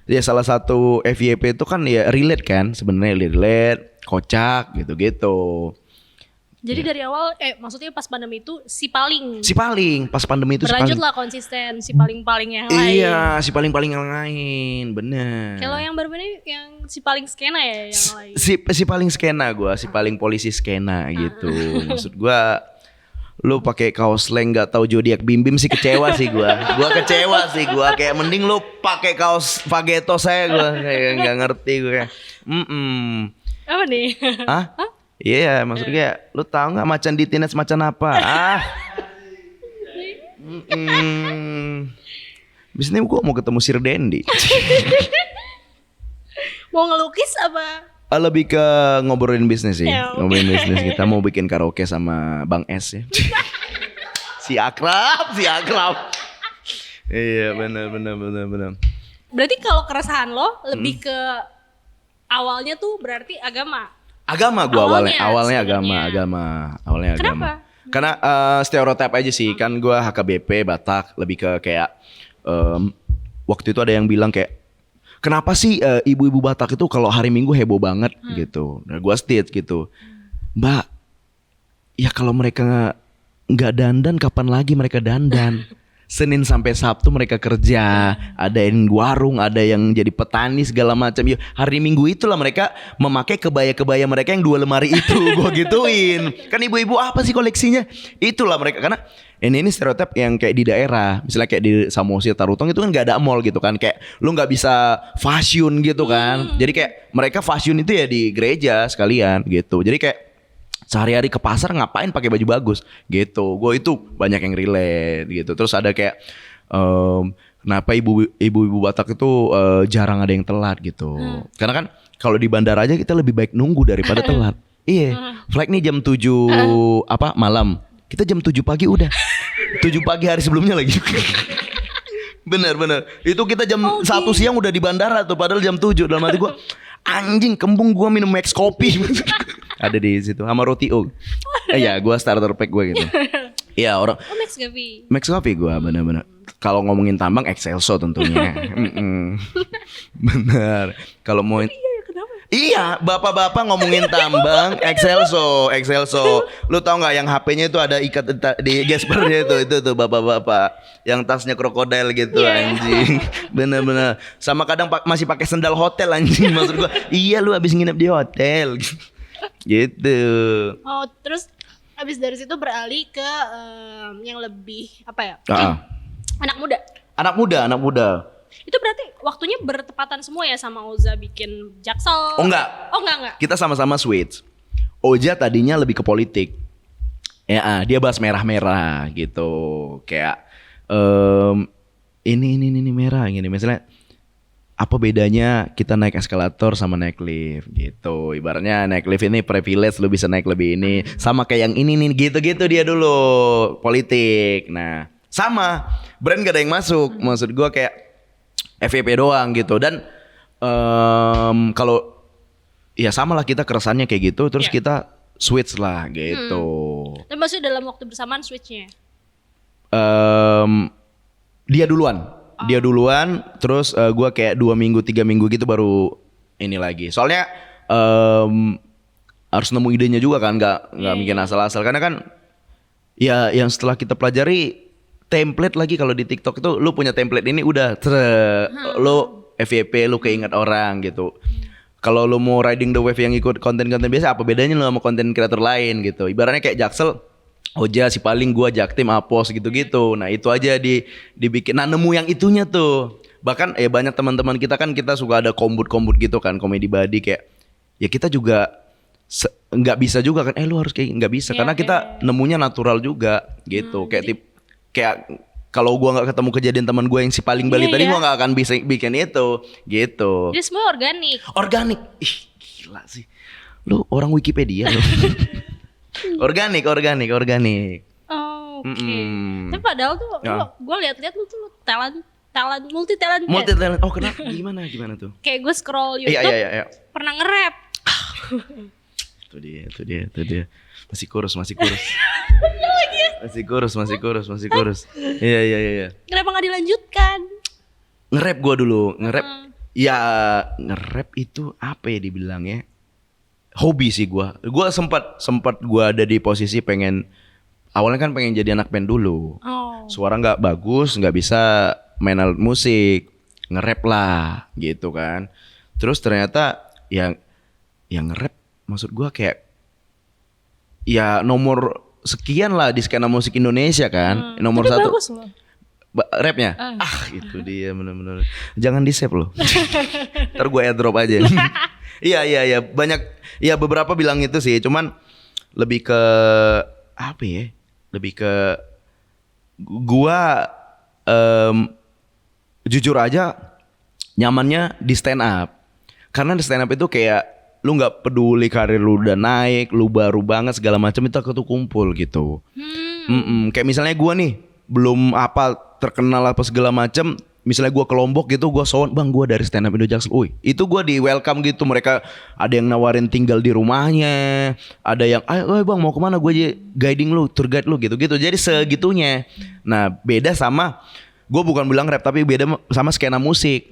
Speaker 2: ya salah satu FYP itu kan ya relate kan, sebenarnya relate, kocak gitu-gitu.
Speaker 1: Jadi dari awal maksudnya pas pandemi itu si paling
Speaker 2: pas pandemi itu
Speaker 1: berlanjut lah konsisten si paling yang lain.
Speaker 2: Iya, si paling yang lain, bener.
Speaker 1: Kalau yang baru ini yang si paling skena ya yang lain.
Speaker 2: Si paling skena gue, si paling polisi skena gitu. Maksud gue, lu pakai kaos slang nggak tahu zodiak bim sih kecewa sih gue. Gue kecewa sih gue, kayak mending lu pakai kaos Fageto saya gue, kayak nggak ngerti gue kayak.
Speaker 1: Apa nih?
Speaker 2: Hah? Iya, maksudnya lu tahu nggak macan di Teenage macan apa? Bis ini gue mau ketemu Sir Dendi.
Speaker 1: Mau ngelukis apa?
Speaker 2: Lebih ke ngobrolin bisnis sih.
Speaker 1: Ya, okay.
Speaker 2: Ngobrolin bisnis, kita mau bikin karaoke sama Bang S ya. Si akrab. Iya, benar.
Speaker 1: Berarti kalau keresahan lo lebih ke awalnya tuh berarti agama.
Speaker 2: Agama gue awalnya
Speaker 1: sebenarnya.
Speaker 2: agama.
Speaker 1: Kenapa?
Speaker 2: Karena stereotip aja sih. Kan gue HKBP Batak, lebih ke kayak waktu itu ada yang bilang kayak kenapa sih ibu-ibu Batak itu kalau hari Minggu heboh banget gitu. Nah gue state gitu, Mbak, ya kalau mereka nggak dandan kapan lagi mereka dandan? Senin sampai Sabtu mereka kerja, ada yang warung, ada yang jadi petani segala macam. Ya, hari Minggu itulah mereka memakai kebaya-kebaya mereka yang 2 lemari itu. Gue gituin. Kan ibu-ibu apa sih koleksinya? Itulah mereka, karena ini stereotip yang kayak di daerah, misalnya kayak di Samosir, Tarutong itu kan gak ada mall gitu kan, kayak lu nggak bisa fashion gitu kan. Jadi kayak mereka fashion itu ya di gereja sekalian gitu. Jadi kayak sehari-hari ke pasar ngapain pakai baju bagus gitu. Gue itu banyak yang relate gitu. Terus ada kayak kenapa ibu-ibu Batak itu jarang ada yang telat gitu. Karena kan kalau di bandara aja kita lebih baik nunggu daripada telat. Iya, flight nih jam 7 malam. Kita jam 7 pagi udah. 7 pagi hari sebelumnya lagi. Bener. Itu kita jam 1 siang udah di bandara tuh, padahal jam 7. Dalam hati gue, anjing kembung gue minum Max kopi. Ada di situ sama roti O. Ya, gue starter pack gue gitu. Iya orang. Max kopi gue bener. Kalau ngomongin tambang Excelso tentunya. Bener. Kalau mau iya, bapak-bapak ngomongin tambang Excelso. Lu tau nggak yang HP-nya itu ada ikat di gespernya itu tuh bapak-bapak yang tasnya krokodil gitu anjing. Bener. Sama kadang masih pakai sendal hotel anjing, maksud gua. Iya, lu habis nginep di hotel. Gitu.
Speaker 1: Oh, terus habis dari situ beralih ke yang lebih apa ya? Anak muda.
Speaker 2: Anak muda.
Speaker 1: Itu berarti waktunya bertepatan semua ya sama Oza bikin Jaksel?
Speaker 2: Oh enggak.
Speaker 1: Oh enggak.
Speaker 2: Kita sama-sama switch. Oja tadinya lebih ke politik. Ya, dia bahas merah-merah gitu. Kayak ini merah gini. Misalnya apa bedanya kita naik eskalator sama naik lift gitu. Ibaratnya naik lift ini privilege, lu bisa naik lebih ini. Sama kayak yang ini nih, gitu-gitu dia dulu politik. Nah, sama brand gak ada yang masuk. Maksud gua kayak FVP doang gitu. Dan kalau ya sama lah kita keresannya kayak gitu. Terus kita switch lah gitu.
Speaker 1: Dan maksudnya dalam waktu bersamaan switchnya?
Speaker 2: Dia duluan, terus gue kayak 2 minggu 3 minggu gitu baru ini lagi. Soalnya harus nemu idenya juga kan, nggak bikin asal-asal. Karena kan ya yang setelah kita pelajari template lagi kalau di TikTok itu lu punya template ini udah lu FYP lu keinget orang gitu. Kalau lu mau riding the wave yang ikut konten-konten biasa, apa bedanya lu sama konten kreator lain gitu. Ibaratnya kayak Jaksel, Oja, si paling gua Jaktim, Apos gitu-gitu. Nah itu aja dibikin. Nah nemu yang itunya tuh. Bahkan banyak teman-teman kita kan kita suka ada kombut-kombut gitu kan, komedi body kayak. Ya kita juga nggak bisa juga kan. Lu harus kayak nggak bisa karena kita nemunya natural juga gitu. Kayak kalau gua nggak ketemu kejadian teman gua yang si paling Bali tadi, gua nggak akan bisa bikin itu gitu.
Speaker 1: Jadi semua organik.
Speaker 2: Organik. Ih gila sih. Lu orang Wikipedia lu. Organik.
Speaker 1: Oh, oke. Tapi padahal tuh gue lihat-lihat lu tuh multi talent.
Speaker 2: Oh kenapa? Gimana tuh?
Speaker 1: Kayak gue scroll YouTube,
Speaker 2: Iya.
Speaker 1: pernah nge-rap.
Speaker 2: Itu dia. Masih kurus. Masih kurus. Iya.
Speaker 1: Kenapa nggak dilanjutkan?
Speaker 2: Nge-rap gue dulu, Ya nge-rap itu apa ya dibilangnya? Hobi sih gue sempat gue ada di posisi awalnya kan pengen jadi anak band dulu. Suara nggak bagus, nggak bisa main alat musik, nge-rap lah gitu kan. Terus ternyata yang nge-rap maksud gue kayak ya nomor sekian lah di skena musik Indonesia kan. Nomor
Speaker 1: tapi
Speaker 2: 1
Speaker 1: bagus loh.
Speaker 2: Rapnya itu dia bener-bener. Jangan di save loh. Ntar gue airdrop aja. Iya banyak ya beberapa bilang itu sih, cuman lebih ke apa ya? Lebih ke gua jujur aja nyamannya di stand up. Karena di stand up itu kayak lu nggak peduli karir lu udah naik, lu baru banget segala macam itu aku tuh kumpul gitu. Kayak misalnya gua nih belum apa terkenal apa segala macam. Misalnya gue ke Lombok gitu, gue sound, bang gue dari stand up Indo Jaksel. Itu gue di welcome gitu. Mereka ada yang nawarin tinggal di rumahnya, ada yang, ayo bang mau kemana, gue aja guiding lu, tour guide lu gitu-gitu. Jadi segitunya. Nah beda sama, gue bukan bilang rap tapi beda sama skena musik.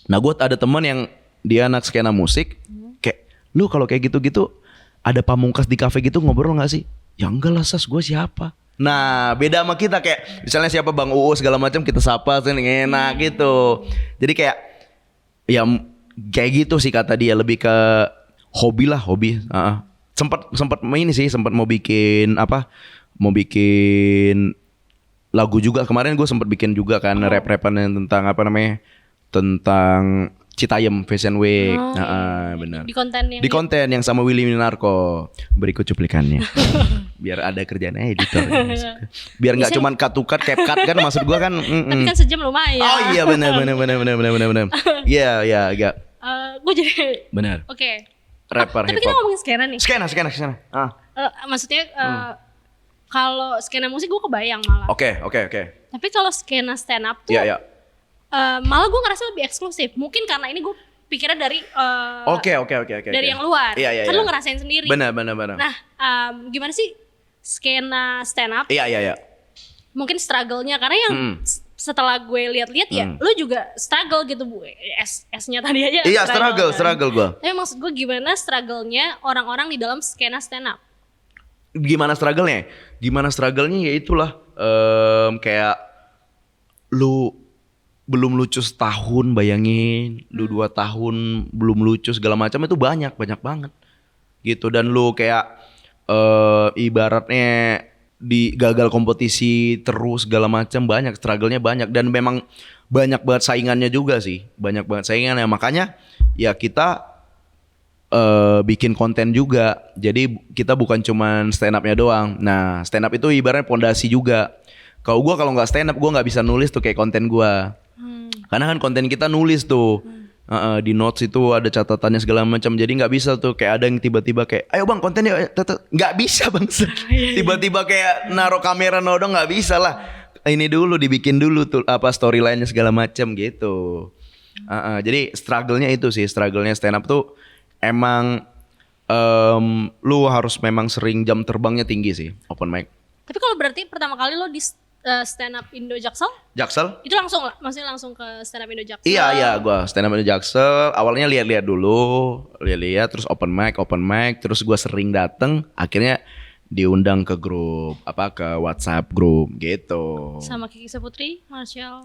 Speaker 2: Nah gue ada teman yang dia anak skena musik, kayak lu kalau kayak gitu-gitu ada Pamungkas di kafe gitu ngobrol nggak sih? Ya enggak lah Sas, gue siapa? Nah beda sama kita kayak misalnya siapa Bang UU segala macam kita sapa enak gitu. Jadi kayak ya kayak gitu sih kata dia, lebih ke hobi lah, hobi. Sempat ini sih, sempat mau bikin lagu juga kemarin. Gue sempat bikin juga kan rap-rapan yang tentang tentang Citayam Fashion Week. Benar. Di konten yang sama Willy Minarko. Berikut cuplikannya. Biar ada kerjaan editor. Biar nggak cuman cut cap kan maksud gua kan.
Speaker 1: Tapi kan sejam lumayan.
Speaker 2: Oh iya benar. Iya.
Speaker 1: Gue jadi.
Speaker 2: Benar.
Speaker 1: Oke.
Speaker 2: Rapper
Speaker 1: tapi
Speaker 2: hip
Speaker 1: kita
Speaker 2: hop.
Speaker 1: ngomongin skena nih.
Speaker 2: Skena.
Speaker 1: Maksudnya kalau skena musik gue kebayang malah.
Speaker 2: Oke.
Speaker 1: Tapi kalau skena stand up tuh.
Speaker 2: Iya.
Speaker 1: Malah gue ngerasa lebih eksklusif. Mungkin karena ini gue pikirnya dari
Speaker 2: Oke.
Speaker 1: dari yang luar.
Speaker 2: Iya.
Speaker 1: Kan lu ngerasain sendiri.
Speaker 2: Benar.
Speaker 1: Nah, gimana sih skena stand up?
Speaker 2: Iya.
Speaker 1: Mungkin struggle-nya karena yang setelah gue lihat-lihat ya, lu juga struggle gitu Bu. S-nya tadi aja.
Speaker 2: Iya, struggle gue.
Speaker 1: Tapi maksud gue gimana struggle-nya orang-orang di dalam skena stand up?
Speaker 2: Gimana struggle-nya? Ya itulah kayak lu belum lucu setahun, bayangin lu 2 tahun belum lucu segala macam, itu banyak banget gitu. Dan lu kayak ibaratnya gagal kompetisi terus segala macam, banyak struggle-nya banyak, dan memang banyak banget saingannya juga sih, banyak banget saingannya. Makanya ya kita bikin konten juga. Jadi kita bukan cuman stand up-nya doang. Nah, stand up itu ibaratnya pondasi juga. Kalau nggak stand up, gua nggak bisa nulis tuh kayak konten gua. Karena kan konten kita nulis tuh. Di notes itu ada catatannya segala macam. Jadi nggak bisa tuh kayak ada yang tiba-tiba kayak, ayo bang kontennya, nggak bisa bang. Tiba-tiba kayak naruh kamera nodong, nggak bisa lah. Ini dulu dibikin dulu tuh apa storyline-nya segala macam gitu. Jadi struggle-nya itu sih, struggle-nya stand up tuh emang lu harus memang sering jam terbangnya tinggi sih, open mic.
Speaker 1: Tapi kalau berarti pertama kali lo di stand up Indo Jaksel?
Speaker 2: Jaksel?
Speaker 1: Itu langsung, maksudnya langsung ke stand up Indo Jaksel?
Speaker 2: Iya, gua stand up Indo Jaksel. Awalnya lihat-lihat dulu, terus open mic, terus gua sering dateng, akhirnya diundang ke grup, ke WhatsApp grup gitu.
Speaker 1: Sama Kiki Saputri, Marcel.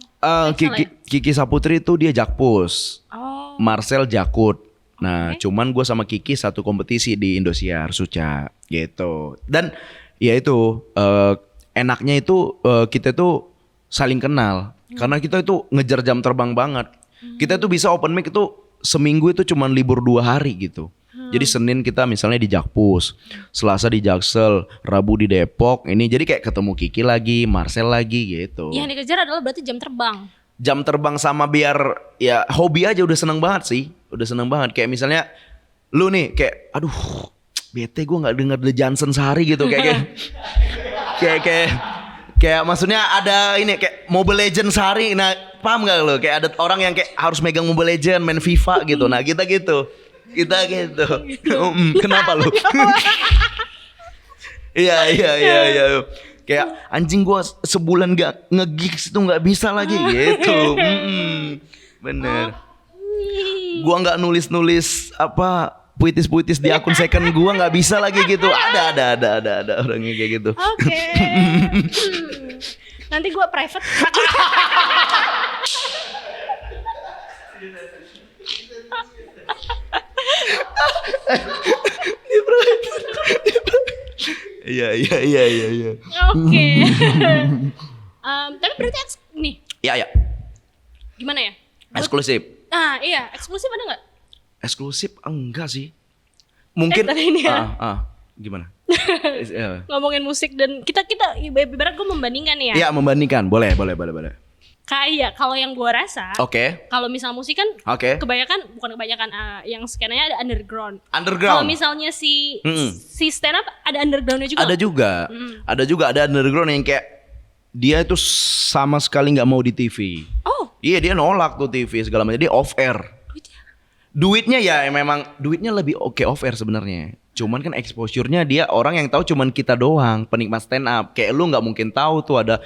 Speaker 2: Kiki Saputri itu dia Jakpus.
Speaker 1: Oh.
Speaker 2: Marcel Jakut. Nah, cuman gue sama Kiki satu kompetisi di Indosiar Suca gitu. Dan ya itu enaknya itu kita tuh saling kenal. Karena kita itu ngejar jam terbang banget. Kita tuh bisa open mic itu seminggu itu cuman libur 2 hari gitu. Jadi Senin kita misalnya di Jakpus, Selasa di Jaksel, Rabu di Depok. Ini jadi kayak ketemu Kiki lagi, Marcel lagi gitu.
Speaker 1: Yang dikejar adalah berarti jam terbang.
Speaker 2: Jam terbang sama biar ya hobi aja udah seneng banget sih. Udah seneng banget. Kayak misalnya lu nih kayak aduh bete gue gak denger The Johnson sehari gitu. Kayak maksudnya ada ini kayak Mobile Legends sehari. Nah paham gak lu? Kayak ada orang yang kayak harus megang Mobile Legends, main FIFA gitu. Nah kita gitu. Kenapa lu? Iya. Kayak anjing gue sebulan gak nge-gigs itu gak bisa lagi gitu. Bener. Gue gak nulis puitis di akun second gue gak bisa lagi gitu. Ada orangnya kayak gitu.
Speaker 1: Oke. Nanti gue private. Iya. Oke. Tapi berarti nih.
Speaker 2: Iya.
Speaker 1: Gimana ya?
Speaker 2: Eksklusif.
Speaker 1: Iya, eksklusif ada nggak?
Speaker 2: Eksklusif enggak sih. Mungkin.
Speaker 1: Tapi ini ya.
Speaker 2: Gimana?
Speaker 1: Ngomongin musik dan kita ibarat gue membandingkan ya.
Speaker 2: Iya, membandingkan. Boleh.
Speaker 1: Kayak kalau yang gue rasa.
Speaker 2: Oke.
Speaker 1: Kalau misal musik kan. Bukan kebanyakan yang skenanya ada underground. Kalau misalnya si stand up ada undergroundnya juga.
Speaker 2: Ada juga ada underground yang kayak dia itu sama sekali nggak mau di TV.
Speaker 1: Oh.
Speaker 2: Iya, dia nolak tuh TV segala macam. Dia off air. Duitnya ya memang duitnya lebih oke off air sebenarnya. Cuman kan exposure-nya dia orang yang tahu cuman kita doang, penikmat stand up. Kayak lu nggak mungkin tahu tuh ada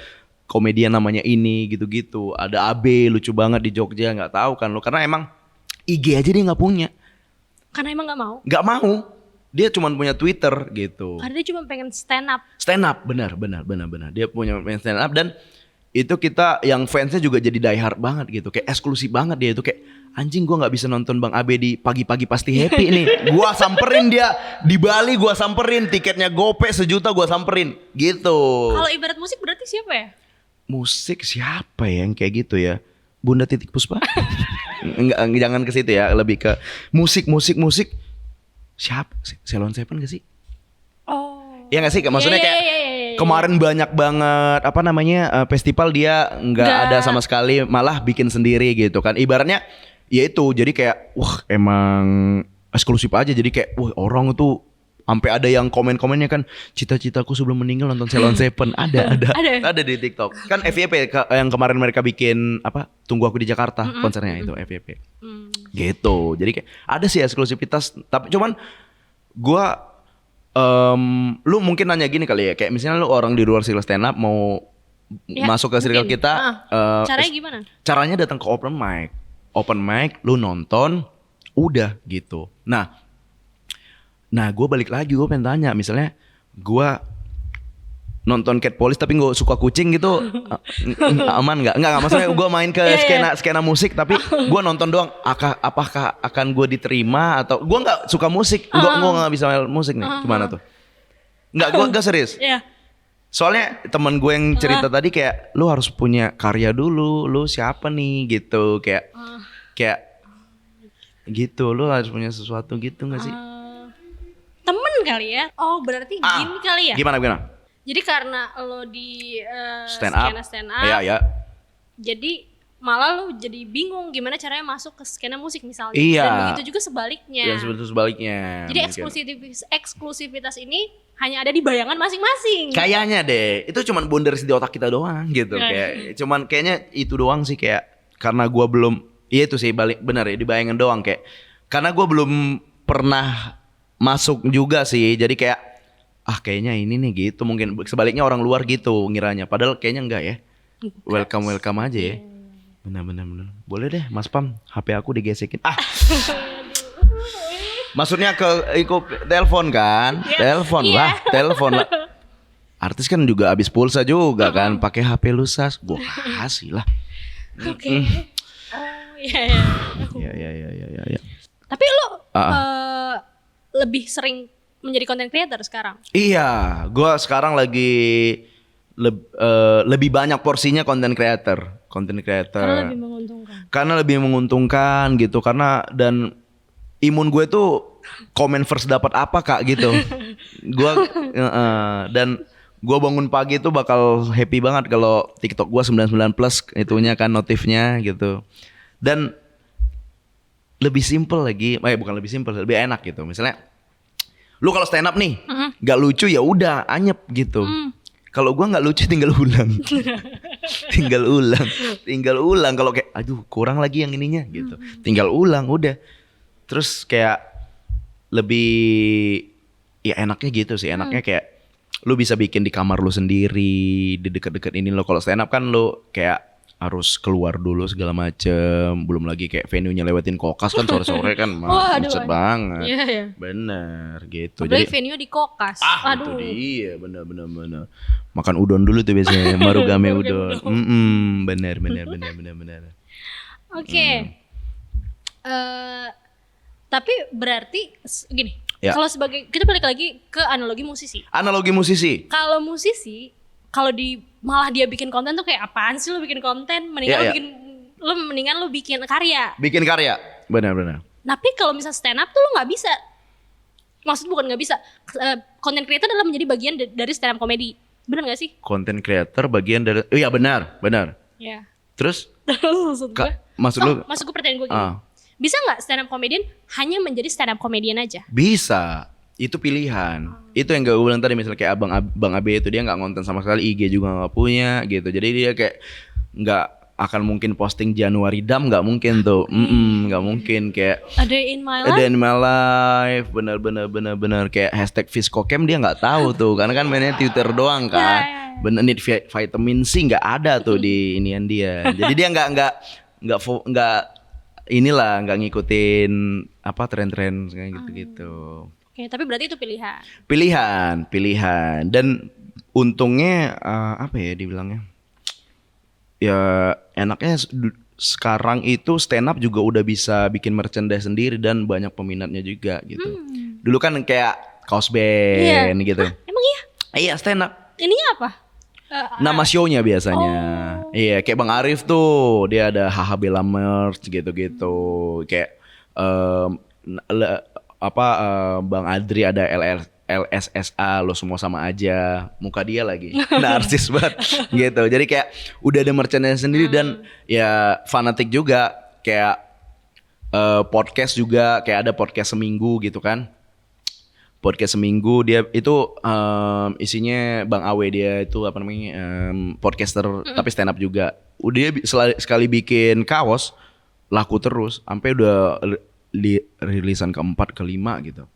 Speaker 2: komedian namanya ini gitu-gitu. Ada AB lucu banget di Jogja, nggak tahu kan lu, karena emang IG aja dia nggak punya.
Speaker 1: Karena emang nggak mau.
Speaker 2: Nggak mau. Dia cuma punya Twitter gitu.
Speaker 1: Karena dia cuma pengen stand up.
Speaker 2: Stand up, benar. Dia punya stand up dan itu kita yang fansnya juga jadi die hard banget gitu. Kayak eksklusif banget dia itu kayak anjing gue nggak bisa nonton Bang Abe di pagi-pagi pasti happy nih. Gua samperin dia di Bali, gua samperin tiketnya gope 1 juta, gua samperin gitu.
Speaker 1: Kalau ibarat musik berarti siapa ya?
Speaker 2: Musik siapa ya yang kayak gitu ya? Bunda Titik Puspa? Enggak, jangan ke situ ya, lebih ke musik. Siapa? Ceylon Seven gak sih?
Speaker 1: Oh.
Speaker 2: Ya gak sih? Maksudnya kayak kemarin banyak banget festival dia nggak ada sama sekali, malah bikin sendiri gitu kan. Ibaratnya ya itu, jadi kayak wah emang eksklusif aja. Jadi kayak wah orang itu sampai ada yang komen-komennya kan, cita-citaku sebelum meninggal nonton Ceylon Seven. Ada di TikTok. Kan FYP yang kemarin mereka bikin Tunggu Aku di Jakarta konsernya itu FYP. Gitu. Jadi kayak ada sih eksklusivitas, tapi cuman gua lu mungkin nanya gini kali ya, kayak misalnya lu orang di luar circle stand up mau masuk ke circle kita,
Speaker 1: caranya gimana?
Speaker 2: Caranya datang ke open mic, lu nonton, udah gitu. Nah gue balik lagi, gue pengen tanya, misalnya gue nonton Cat Police tapi gue suka kucing gitu, aman nggak? Nggak, maksudnya gue main ke skena musik tapi gue nonton doang, apakah akan gue diterima atau gue nggak suka musik, gue nggak bisa main musik nih, gimana tuh? Nggak, gue nggak serius. Soalnya teman gue yang cerita tadi kayak lu harus punya karya dulu, lu siapa nih gitu, kayak gitu, lu harus punya sesuatu gitu nggak sih?
Speaker 1: Temen kali ya. Oh berarti gini kali ya.
Speaker 2: Gimana?
Speaker 1: Jadi karena lo di
Speaker 2: Stand up. Iya.
Speaker 1: Jadi malah lo jadi bingung gimana caranya masuk ke skena musik misalnya.
Speaker 2: Iya.
Speaker 1: Dan begitu juga sebaliknya.
Speaker 2: Dan sebaliknya.
Speaker 1: Jadi eksklusivitas ini hanya ada di bayangan masing-masing.
Speaker 2: Kayaknya deh, itu cuman bonders di otak kita doang gitu. Kayak cuman kayaknya itu doang sih, kayak karena gua belum, iya itu sih benar ya, di bayangan doang, kayak karena gua belum pernah masuk juga sih. Jadi kayak kayaknya ini nih gitu. Mungkin sebaliknya orang luar gitu ngiranya, padahal kayaknya enggak ya. Welcome aja ya. Benar. Boleh deh Mas Pam, HP aku digesekin. Maksudnya ikut telepon kan? Telepon lah. Artis kan juga habis pulsa juga kan, pakai HP lu Sas. Gua kasih lah.
Speaker 1: Oke. Oh iya.
Speaker 2: Ya.
Speaker 1: Tapi lu lebih sering menjadi content creator sekarang?
Speaker 2: Iya, gua sekarang lagi lebih banyak porsinya content creator. Karena lebih menguntungkan gitu, dan imun gue tuh komen first dapat apa Kak gitu. Dan gue bangun pagi tuh bakal happy banget kalau TikTok gue 99 plus itunya kan notifnya gitu. Dan lebih simple lagi, bukan lebih simple, lebih enak gitu. Misalnya lu kalau stand up nih gak lucu ya udah anyep gitu. Kalau gua nggak lucu tinggal ulang. tinggal ulang kalau kayak aduh kurang lagi yang ininya gitu. Tinggal ulang udah. Terus kayak lebih ya enaknya gitu sih. Enaknya kayak lu bisa bikin di kamar lu sendiri, di deket-deket ini lo. Kalau stand up kan lu kayak harus keluar dulu segala macem. Belum lagi kayak venue-nya lewatin Kokas kan sore-sore kan macet banget.
Speaker 1: Iya.
Speaker 2: Bener gitu.
Speaker 1: Apalagi venue di Kokas.
Speaker 2: Itu dia, bener. Makan udon dulu tuh biasanya, marugame udon. Bener.
Speaker 1: Oke. Tapi berarti gini.
Speaker 2: Ya.
Speaker 1: Kalau sebagai, kita balik lagi ke analogi musisi. Kalau musisi, kalau malah dia bikin konten tuh kayak apaan sih lu bikin konten? Mendingan lu bikin karya.
Speaker 2: Benar.
Speaker 1: Tapi kalau misal stand up tuh lu nggak bisa. Maksud bukan nggak bisa. Content creator adalah menjadi bagian dari stand up comedy. Benar nggak sih?
Speaker 2: Content creator bagian dari, iya benar.
Speaker 1: Ya.
Speaker 2: Terus?
Speaker 1: Maksud gue pertanyaan gue gini. Bisa nggak stand up comedian hanya menjadi stand up comedian aja?
Speaker 2: Bisa. Itu pilihan. Itu yang gue bilang tadi, misalnya kayak Bang Abe itu dia nggak ngonten sama sekali, IG juga nggak punya gitu. Jadi dia kayak nggak akan mungkin posting Januari Dam, nggak mungkin tuh. Nggak mungkin kayak
Speaker 1: A Day in My
Speaker 2: Life. Bener kayak hashtag Viscocam dia nggak tahu tuh, karena kan mainnya Twitter doang kan. Bener, need vitamin C nggak ada tuh di inian dia. Jadi dia nggak nggak ngikutin apa tren-tren kayak gitu-gitu.
Speaker 1: Oke, tapi berarti itu pilihan. Dan untungnya apa ya dibilangnya? Ya enaknya sekarang itu stand up juga udah bisa bikin merchandise sendiri dan banyak peminatnya juga gitu. Dulu kan kayak kaos band gitu. Emang iya?
Speaker 2: Iya, stand up.
Speaker 1: Ininya apa?
Speaker 2: Nama show-nya biasanya. Iya, kayak Bang Arif tuh, dia ada HH Bella merch gitu-gitu. Kayak Bang Adri ada LSSA, lo semua sama aja, muka dia lagi narsis banget gitu. Jadi kayak udah ada merchandise sendiri dan ya fanatik juga. Kayak podcast juga, kayak ada podcast seminggu gitu kan. Podcast seminggu dia itu isinya Bang Awe, dia itu apa namanya podcaster tapi stand up juga. Udah sekali bikin kaos laku terus sampai udah rilisan keempat kelima gitu.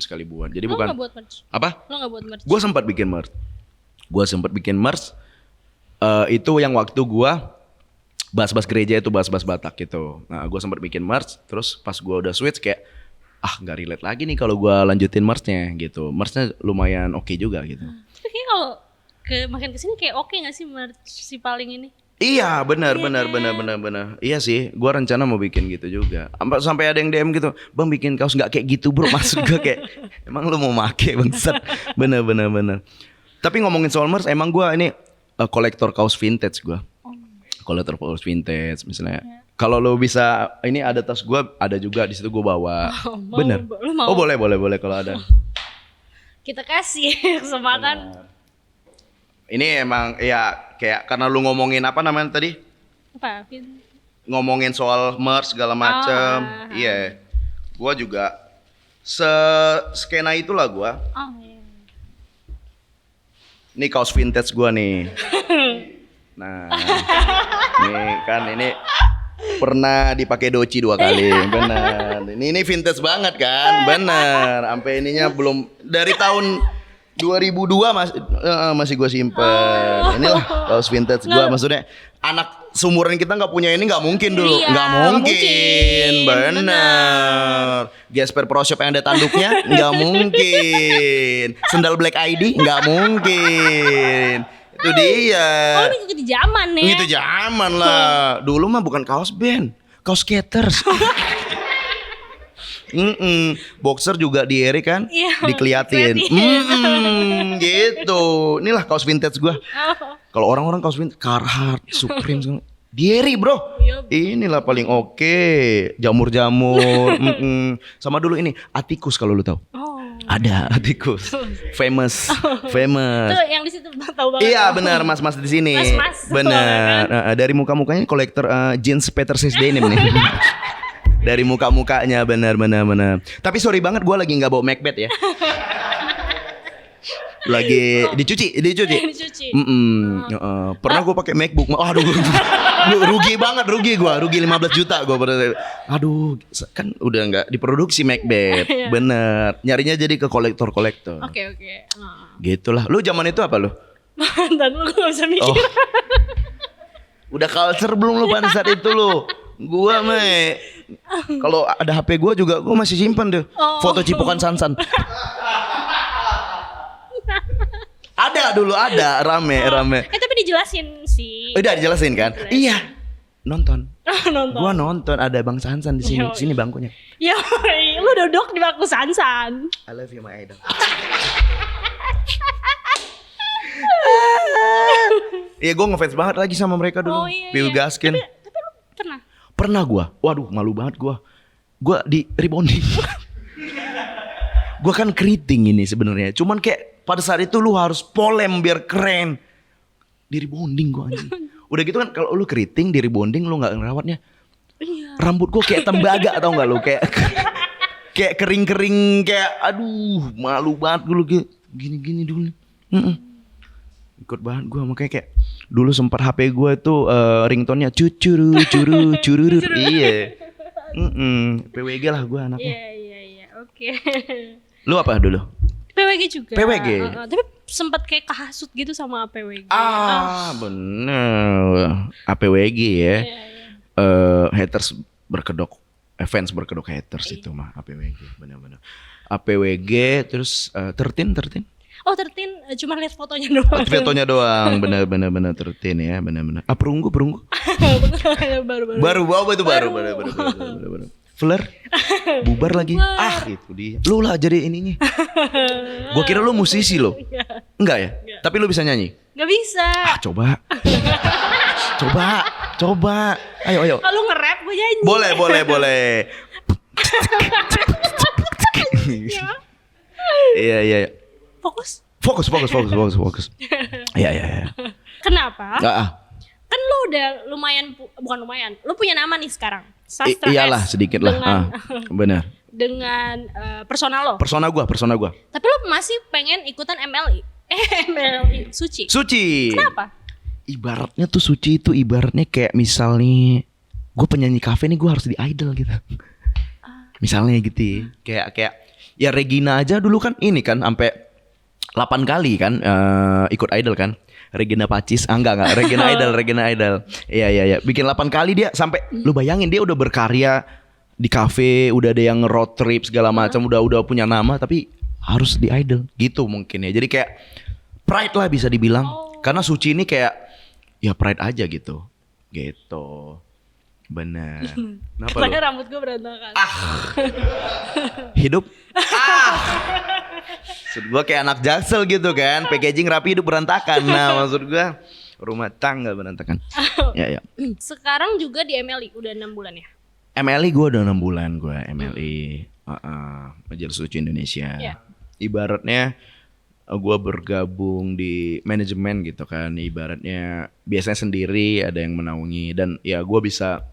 Speaker 2: Sekali buat. Jadi
Speaker 1: lo
Speaker 2: bukan.
Speaker 1: Lo gak buat merch?
Speaker 2: Apa?
Speaker 1: Lo gak buat merch?
Speaker 2: Gue sempat bikin merch. Itu yang waktu gue bahas-bahas gereja itu, bahas-bahas Batak gitu. Nah gue sempat bikin merch. Terus pas gue udah switch kayak gak relate lagi nih kalau gue lanjutin merchnya gitu. Merchnya lumayan oke juga gitu.
Speaker 1: Tapi kayaknya kalau makin kesini kayak oke gak sih merch si Paling ini?
Speaker 2: Iya benar. Iya sih, gue rencana mau bikin gitu juga. Sampai ada yang DM gitu, Bang bikin kaos nggak kayak gitu bro. Maksud gue kayak emang lu mau make bangsat. Bener.
Speaker 1: Tapi ngomongin soal merch, emang gue ini kolektor kaos vintage gue. Kolektor kaos vintage misalnya. Kalau lo bisa, ini ada tas gue, ada juga di situ gue bawa.
Speaker 3: Mau,
Speaker 1: Bener.
Speaker 3: lu mau?
Speaker 1: Oh boleh kalau ada.
Speaker 3: Kita kasih kesempatan.
Speaker 1: Ini emang ya kayak karena lu ngomongin apa namanya tadi?
Speaker 3: Apa?
Speaker 1: Ngomongin soal merch segala macem. Iya. Gua juga skena itulah gua.
Speaker 3: Oh iya.
Speaker 1: Ini kaos vintage gua nih. Nah. Nih kan ini pernah dipakai Doci 2 kali. Bener. Ini vintage banget kan? Bener. Sampai ininya belum dari tahun 2002 masih gue simpen. Inilah kaos vintage gue. Maksudnya anak seumuran kita nggak punya ini nggak mungkin dulu.
Speaker 3: Iya,
Speaker 1: Nggak mungkin. Bener. Gesper Pro Shop yang ada tanduknya nggak mungkin. Sendal Black ID nggak mungkin. Itu dia.
Speaker 3: Oh, ini ngikutin zaman ya.
Speaker 1: Itu zaman lah. Dulu mah bukan kaos band, kaos skaters. Boxer juga di Eri kan,
Speaker 3: Iya,
Speaker 1: dikeliatin. Gitu. Inilah kaos vintage gua. Kalau orang-orang kaos vintage, Carhartt, Supreme, semua. Di Eri bro.
Speaker 3: Iya.
Speaker 1: Inilah paling oke. Jamur-jamur. Sama dulu ini Atticus kalau lu tahu.
Speaker 3: Oh.
Speaker 1: Ada Atticus, famous.
Speaker 3: Tuh yang di situ tahu banget.
Speaker 1: Iya benar mas-mas di sini.
Speaker 3: Mas-mas.
Speaker 1: Benar. Dari muka-mukanya kolektor jeans Peter Says Denim nih. Dari muka-mukanya benar. Tapi sorry banget gue lagi nggak bawa Macbeth ya. Lagi dicuci.
Speaker 3: Dicuci.
Speaker 1: Pernah gue pakai MacBook. Aduh, rugi banget, rugi 15 juta gue pernah. Aduh, kan udah nggak diproduksi Macbeth. Bener, nyarinya jadi ke kolektor.
Speaker 3: Oke.
Speaker 1: Gitulah. Lu zaman itu apa lu?
Speaker 3: Dan lu gak bisa mikir.
Speaker 1: Udah culture belum lu pada saat itu lu? Gua kalau ada HP gua juga gua masih simpen deh. Foto cipokan Sansan. Ada dulu rame.
Speaker 3: Tapi dijelasin sih.
Speaker 1: Udah dijelasin kan? Iya. Nonton.
Speaker 3: Nonton.
Speaker 1: Gua nonton ada Bang Sansan di sini.
Speaker 3: Yo.
Speaker 1: Sini bangkunya.
Speaker 3: Ya, lu duduk di bangku Sansan.
Speaker 1: I love you my idol. Iya gua ngefans banget lagi sama mereka dulu. Bill Gaskin.
Speaker 3: Tapi lu pernah?
Speaker 1: Pernah gua. Waduh, malu banget gua. Gua di rebonding. Gua kan keriting ini sebenarnya. Cuman kayak pada saat itu lu harus polem biar keren. Di rebonding gua anjing. Udah gitu kan kalau lu keriting di rebonding lu enggak ngerawatnya.
Speaker 3: Iya.
Speaker 1: Rambut gua kayak tembaga tau enggak lu kayak kayak kering-kering kayak aduh, malu banget dulu gini dulu. Ikut banget gue makanya kayak dulu sempat HP gue tuh ringtone-nya cururu. Iya. PWG lah gue anaknya.
Speaker 3: Iya, oke.
Speaker 1: Lu apa dulu?
Speaker 3: PWG juga.
Speaker 1: PWG.
Speaker 3: Tapi sempat kayak kehasut gitu sama PWG.
Speaker 1: Bener. APWG ya.
Speaker 3: Iya.
Speaker 1: Haters berkedok, fans berkedok haters itu mah APWG bener-bener. APWG terus 13.
Speaker 3: Oh 13 cuma lihat fotonya doang.
Speaker 1: Fotonya doang, bener-bener 13 ya, bener-bener. Perunggu. Baru bawa itu baru. Fleur, bubar lagi. Itu dia. Lu lah jadi ininya. Gua kira lu musisi lo. Enggak ya? Tapi lu bisa nyanyi?
Speaker 3: Gak bisa.
Speaker 1: Coba. Ayo.
Speaker 3: Kalau nge-rap gue nyanyi.
Speaker 1: Boleh. Iya.
Speaker 3: Fokus.
Speaker 1: Iya.
Speaker 3: Kenapa?
Speaker 1: Enggak.
Speaker 3: Kan lu udah bukan lumayan. Lu punya nama nih sekarang. Sastra
Speaker 1: Iyalah
Speaker 3: S.
Speaker 1: sedikit lah. Benar.
Speaker 3: Dengan persona lo.
Speaker 1: Persona gua.
Speaker 3: Tapi lu masih pengen ikutan MLI. MLI Suci. Kenapa?
Speaker 1: Ibaratnya tuh Suci itu ibaratnya kayak misal nih gue penyanyi kafe nih gue harus di idol gitu. Misalnya gitu ya. Kayak ya Regina aja dulu kan ini kan sampai 8 kali kan ikut idol kan. Regina Pacis. Enggak Regina Idol. Iya. Bikin 8 kali dia sampai lu bayangin dia udah berkarya di kafe, udah ada yang road trip segala macam, udah punya nama tapi harus di idol gitu mungkin ya. Jadi kayak pride lah bisa dibilang. Karena Suci ini kayak ya pride aja gitu. Bener. Kenapa
Speaker 3: Karena
Speaker 1: lu?
Speaker 3: rambut gue berantakan.
Speaker 1: Hidup. Maksud gue kayak anak Jaksel gitu kan. Packaging rapi hidup berantakan. Nah maksud gue rumah tangga berantakan. Ya ya.
Speaker 3: Sekarang juga di MLI udah 6 bulan ya.
Speaker 1: MLI gue udah 6 bulan gue MLI. Majelis Lucu Indonesia.
Speaker 3: Iya.
Speaker 1: Ibaratnya gue bergabung di manajemen gitu kan. Ibaratnya biasanya sendiri ada yang menaungi. Dan ya gue bisa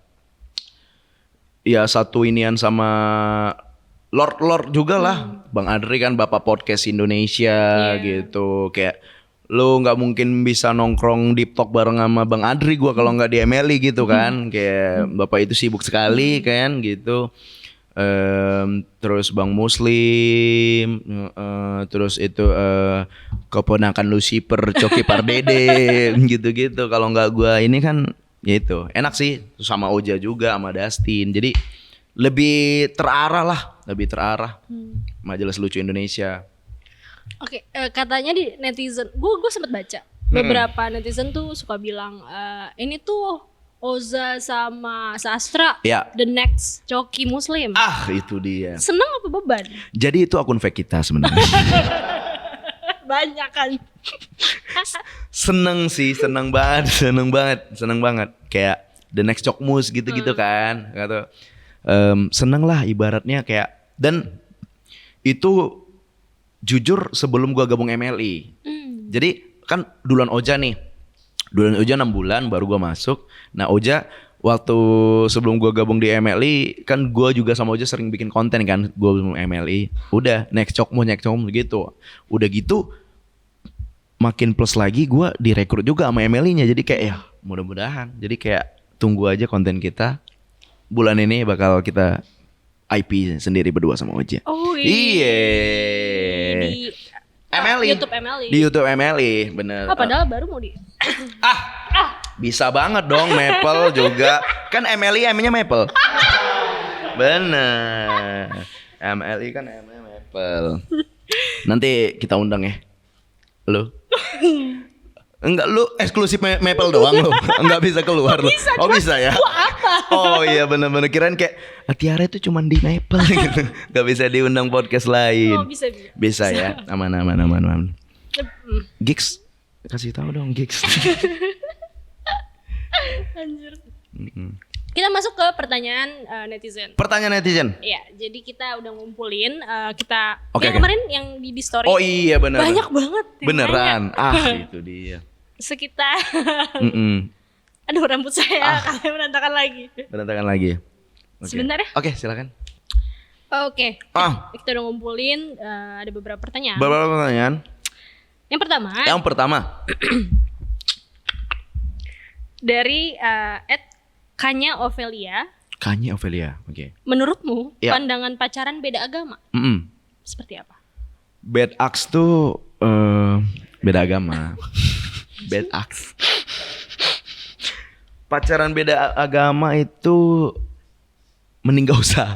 Speaker 1: ya satu inian sama Lord juga lah. Bang Adri kan bapak podcast Indonesia gitu. Kayak lu nggak mungkin bisa nongkrong deep talk bareng sama Bang Adri gua kalau nggak di MLI gitu kan. Kayak bapak itu sibuk sekali kan gitu. Terus Bang Muslim, terus itu keponakan Lucifer, Coki Pardede gitu-gitu. Kalau nggak gua ini kan ya itu enak sih, sama Oja juga sama Dustin. Jadi lebih terarah lah, lebih terarah. Majelis Lucu Indonesia.
Speaker 3: Oke, katanya di netizen, gue sempat baca beberapa netizen tuh suka bilang ini tuh Oza sama Sastra,
Speaker 1: Ya.
Speaker 3: the next Coki Muslim.
Speaker 1: Itu dia.
Speaker 3: Seneng apa beban?
Speaker 1: Jadi itu akun fake kita sebenarnya.
Speaker 3: Banyak kan.
Speaker 1: Seneng sih, seneng banget. Kayak the next Cokmus gitu-gitu kan. Kata seneng lah ibaratnya kayak. Dan itu jujur sebelum gua gabung MLI. Jadi kan duluan Oja nih. Duluan Oja 6 bulan baru gua masuk. Nah Oja waktu sebelum gua gabung di MLI kan gua juga sama Oja sering bikin konten kan. Gua belum MLI. Udah next Cokmus gitu. Udah gitu makin plus lagi gua direkrut juga sama MLI-nya. Jadi kayak ya mudah-mudahan. Jadi kayak tunggu aja konten kita. Bulan ini bakal kita IP sendiri berdua sama Oja.
Speaker 3: Oh
Speaker 1: Iya.
Speaker 3: Di
Speaker 1: MLI.
Speaker 3: YouTube MLI.
Speaker 1: Di YouTube MLI, bener.
Speaker 3: Padahal baru mau di.
Speaker 1: Bisa banget dong Maple juga. Kan MLI M-nya Maple. Bener. MLI kan M-nya Maple. Nanti kita undang ya. Lu. Enggak, lu eksklusif Maple doang lu. Enggak bisa keluar lu. Oh bisa ya. Oh iya bener-bener kirain kayak Tiara itu cuman di Maple gitu. Gak bisa diundang podcast lain.
Speaker 3: Oh bisa.
Speaker 1: Bisa ya. Aman. Gigs. Kasih tahu dong Gigs.
Speaker 3: Anjir. Kita masuk ke pertanyaan netizen.
Speaker 1: Pertanyaan netizen.
Speaker 3: Iya, jadi kita udah ngumpulin kita
Speaker 1: Oke.
Speaker 3: kemarin yang di story.
Speaker 1: Oh iya bener.
Speaker 3: Banyak banget. yang
Speaker 1: Beneran.
Speaker 3: nanya.
Speaker 1: Itu dia.
Speaker 3: Sekitar aduh rambut saya kalian berantakan lagi.
Speaker 1: Berantakan lagi. Oke.
Speaker 3: Sebentar ya.
Speaker 1: Oke, silakan.
Speaker 3: Oke. Kita udah ngumpulin ada beberapa pertanyaan.
Speaker 1: Beberapa pertanyaan.
Speaker 3: Yang pertama dari Kanya Ovelia.
Speaker 1: Kanye Ovelia. Oke.
Speaker 3: Menurutmu
Speaker 1: Ya.
Speaker 3: pandangan pacaran beda agama seperti apa?
Speaker 1: Bad axe tuh beda agama. Bad axe. Pacaran beda agama itu mending gak usah.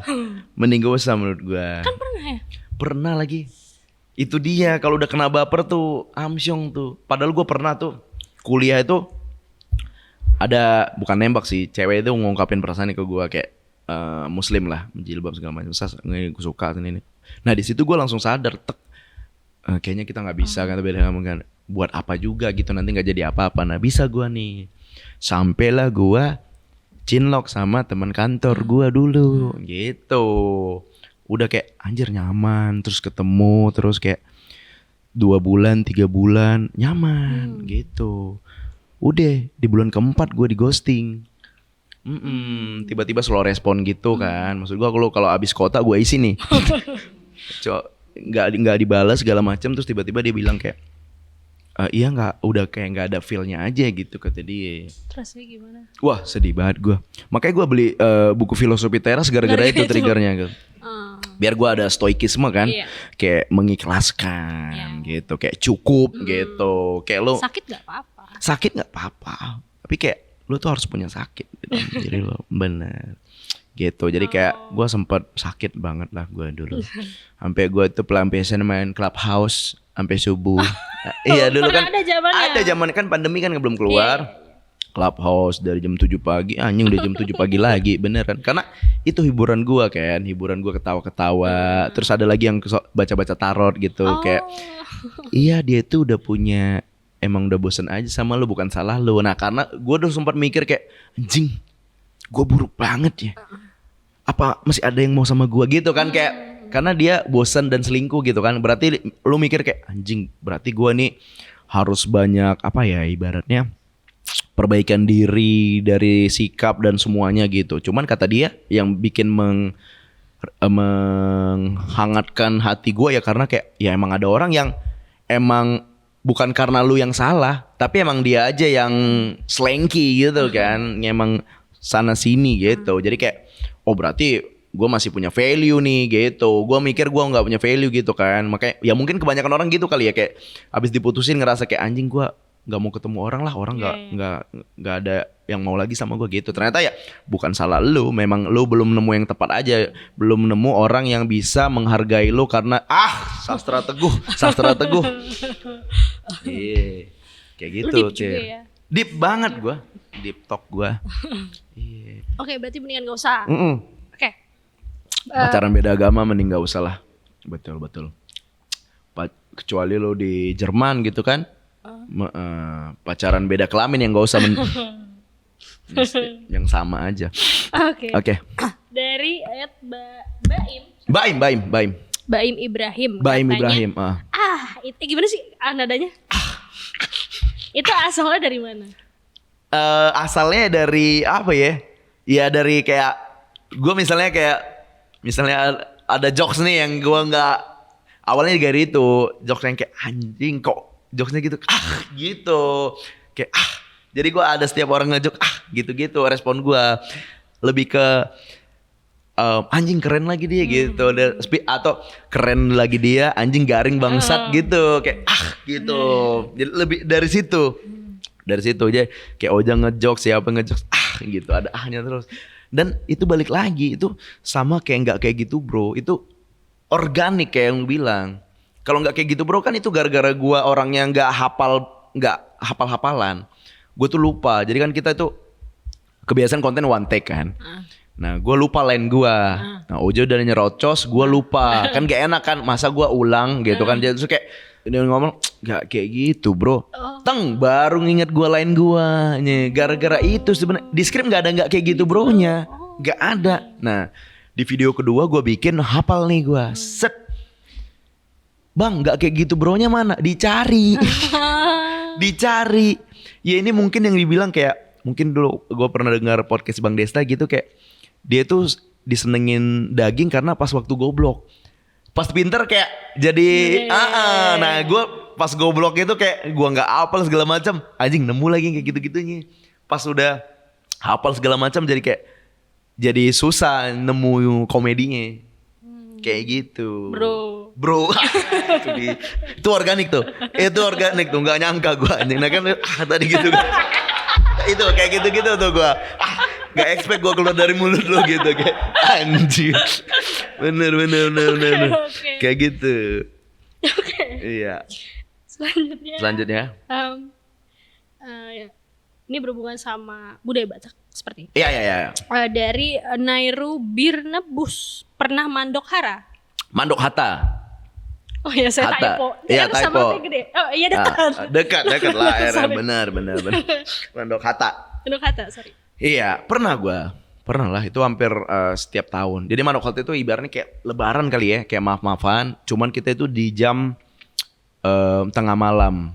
Speaker 1: Mending gak usah menurut gua.
Speaker 3: Kan pernah ya?
Speaker 1: Pernah lagi. Itu dia kalau udah kena baper tuh amsyong tuh. Padahal gua pernah tuh kuliah itu ada bukan nembak sih, cewek itu ngungkapin perasaan ke gua kayak muslim lah, jilbab segala macam. Gue suka ini. Nah, di situ gua langsung sadar kayaknya kita nggak bisa kan beda agama kan. Buat apa juga gitu nanti nggak jadi apa-apa. Nah, bisa gua nih. Sampailah gua cinlok sama teman kantor gua dulu gitu. Udah kayak anjir nyaman, terus ketemu, terus kayak 2 bulan, 3 bulan nyaman gitu. Udah di bulan keempat gue di ghosting. Tiba-tiba slow respon gitu kan. Maksud gue kalau abis kota gue isi nih. Nggak dibalas segala macam. Terus tiba-tiba dia bilang kayak iya udah kayak nggak ada feelnya aja gitu kata dia.
Speaker 3: Terusnya gimana?
Speaker 1: Wah sedih banget gue. Makanya gue beli buku filosofi teras gara-gara itu triggernya gitu. Biar gue ada stoikisme kan.
Speaker 3: Iya.
Speaker 1: Kayak mengikhlaskan gitu. Kayak cukup gitu. Kayak lo
Speaker 3: Sakit gak apa-apa.
Speaker 1: sakit nggak apa-apa, tapi kayak lu tuh harus punya sakit gitu. Jadi lo bener gitu. Jadi kayak gue sempat sakit banget lah gue dulu. Sampai gue tuh pelampiasan main clubhouse sampai subuh. Iya dulu kan
Speaker 3: ada zamannya.
Speaker 1: ada zaman kan pandemi kan belum keluar. Clubhouse dari jam 7 pagi, anjing udah jam 7 pagi lagi, beneran. Karena itu hiburan gua kan, hiburan gua ketawa-ketawa. Terus ada lagi yang baca-baca tarot gitu, kayak iya dia tuh udah punya, emang udah bosen aja sama lu, bukan salah lu. Nah karena gua udah sempat mikir kayak anjing, gua buruk banget ya. Apa masih ada yang mau sama gua gitu kan, kayak karena dia bosan dan selingkuh gitu kan. Berarti lu mikir kayak anjing, berarti gua nih harus banyak apa ya ibaratnya perbaikan diri dari sikap dan semuanya gitu. Cuman kata dia yang bikin menghangatkan hati gue ya karena kayak ya emang ada orang yang emang bukan karena lu yang salah, tapi emang dia aja yang slanky gitu kan, emang sana sini gitu. Jadi kayak oh berarti gue masih punya value nih gitu. Gue mikir gue nggak punya value gitu kan, makanya ya mungkin kebanyakan orang gitu kali ya, kayak abis diputusin ngerasa kayak anjing gue nggak mau ketemu orang lah, orang nggak ada yang mau lagi sama gue gitu. Ternyata ya bukan salah lu, memang lu belum nemu yang tepat aja, belum nemu orang yang bisa menghargai lu karena sastra teguh iya kayak gitu.
Speaker 3: Lu deep juga ya?
Speaker 1: Deep banget gue, deep talk gue. Iya.
Speaker 3: Oke, berarti mendingan gak usah. Oke.
Speaker 1: Pacaran beda agama mending gak usah lah. Betul. Kecuali lo di Jerman gitu kan, pacaran beda kelamin yang gak usah yang sama aja. Oke.
Speaker 3: Dari ayat Baim Ibrahim.
Speaker 1: Baim
Speaker 3: katanya,
Speaker 1: Ibrahim.
Speaker 3: Itu gimana sih nadanya? Itu asalnya dari mana?
Speaker 1: Asalnya dari apa ya? Ya dari kayak gue misalnya ada jokes nih yang gue nggak, awalnya dari itu jokes yang kayak anjing kok jokesnya gitu gitu kayak jadi gue ada setiap orang ngejok gitu respon gue lebih ke anjing keren lagi dia gitu, atau keren lagi dia anjing garing bangsat gitu kayak gitu. Jadi lebih dari situ aja kayak Oja ngejok, siapa ngejok gitu, ada ahnya terus. Dan itu balik lagi itu sama kayak nggak kayak gitu bro, itu organik kayak yang bilang. Kalau nggak kayak gitu bro kan itu gara-gara gue orangnya nggak hafal-hafalan, gue tuh lupa. Jadi kan kita itu kebiasaan konten one take kan. Nah gue lupa line gue. Nah Ojo udah nyerocos, gue lupa. Kan gak enak kan, masa gue ulang gitu kan. Jadi terus kayak dia ngomong gak kayak gitu bro. Baru nginget gue line gue. Gara-gara itu sebenarnya di skrip gak ada gak kayak gitu bro nya. Gak ada. Nah di video kedua gue bikin hafal nih gue. Set. Bang gak kayak gitu bro nya mana? Dicari. Dicari. Ya ini mungkin yang dibilang kayak, mungkin dulu gue pernah dengar podcast Bang Desta gitu, kayak dia tuh disenengin daging karena pas waktu goblok. Pas pinter kayak jadi nah gue pas goblok itu kayak gue nggak hafal segala macam, anjing nemu lagi kayak gitu-gitunya. Pas udah hafal segala macam jadi susah nemu komedinya. Kayak gitu. Bro. Itu organik tuh. Nggak nyangka gue anjing. Nah kan tadi gitu. Itu kayak gitu-gitu tuh gue. Gak expect gue keluar dari mulut lo gitu, kayak anjir. Bener. Okay. Kayak gitu.
Speaker 3: Oke.
Speaker 1: Iya.
Speaker 3: Selanjutnya. Ini berhubungan sama budaya Batak seperti ini.
Speaker 1: Iya.
Speaker 3: Dari Nairu Birnebus, pernah mandok hara?
Speaker 1: Mandok Hatta.
Speaker 3: Oh ya saya
Speaker 1: Hatta.
Speaker 3: typo.
Speaker 1: Iya
Speaker 3: Kan
Speaker 1: typo.
Speaker 3: sama gede. Oh iya dekat.
Speaker 1: Dekat lah. Benar. Mandok Hatta.
Speaker 3: Mandok Hatta, sorry.
Speaker 1: Iya, pernah lah itu hampir setiap tahun. Jadi Mandok Hatta itu ibaratnya kayak lebaran kali ya, kayak maaf-maafan. Cuman kita itu di jam tengah malam,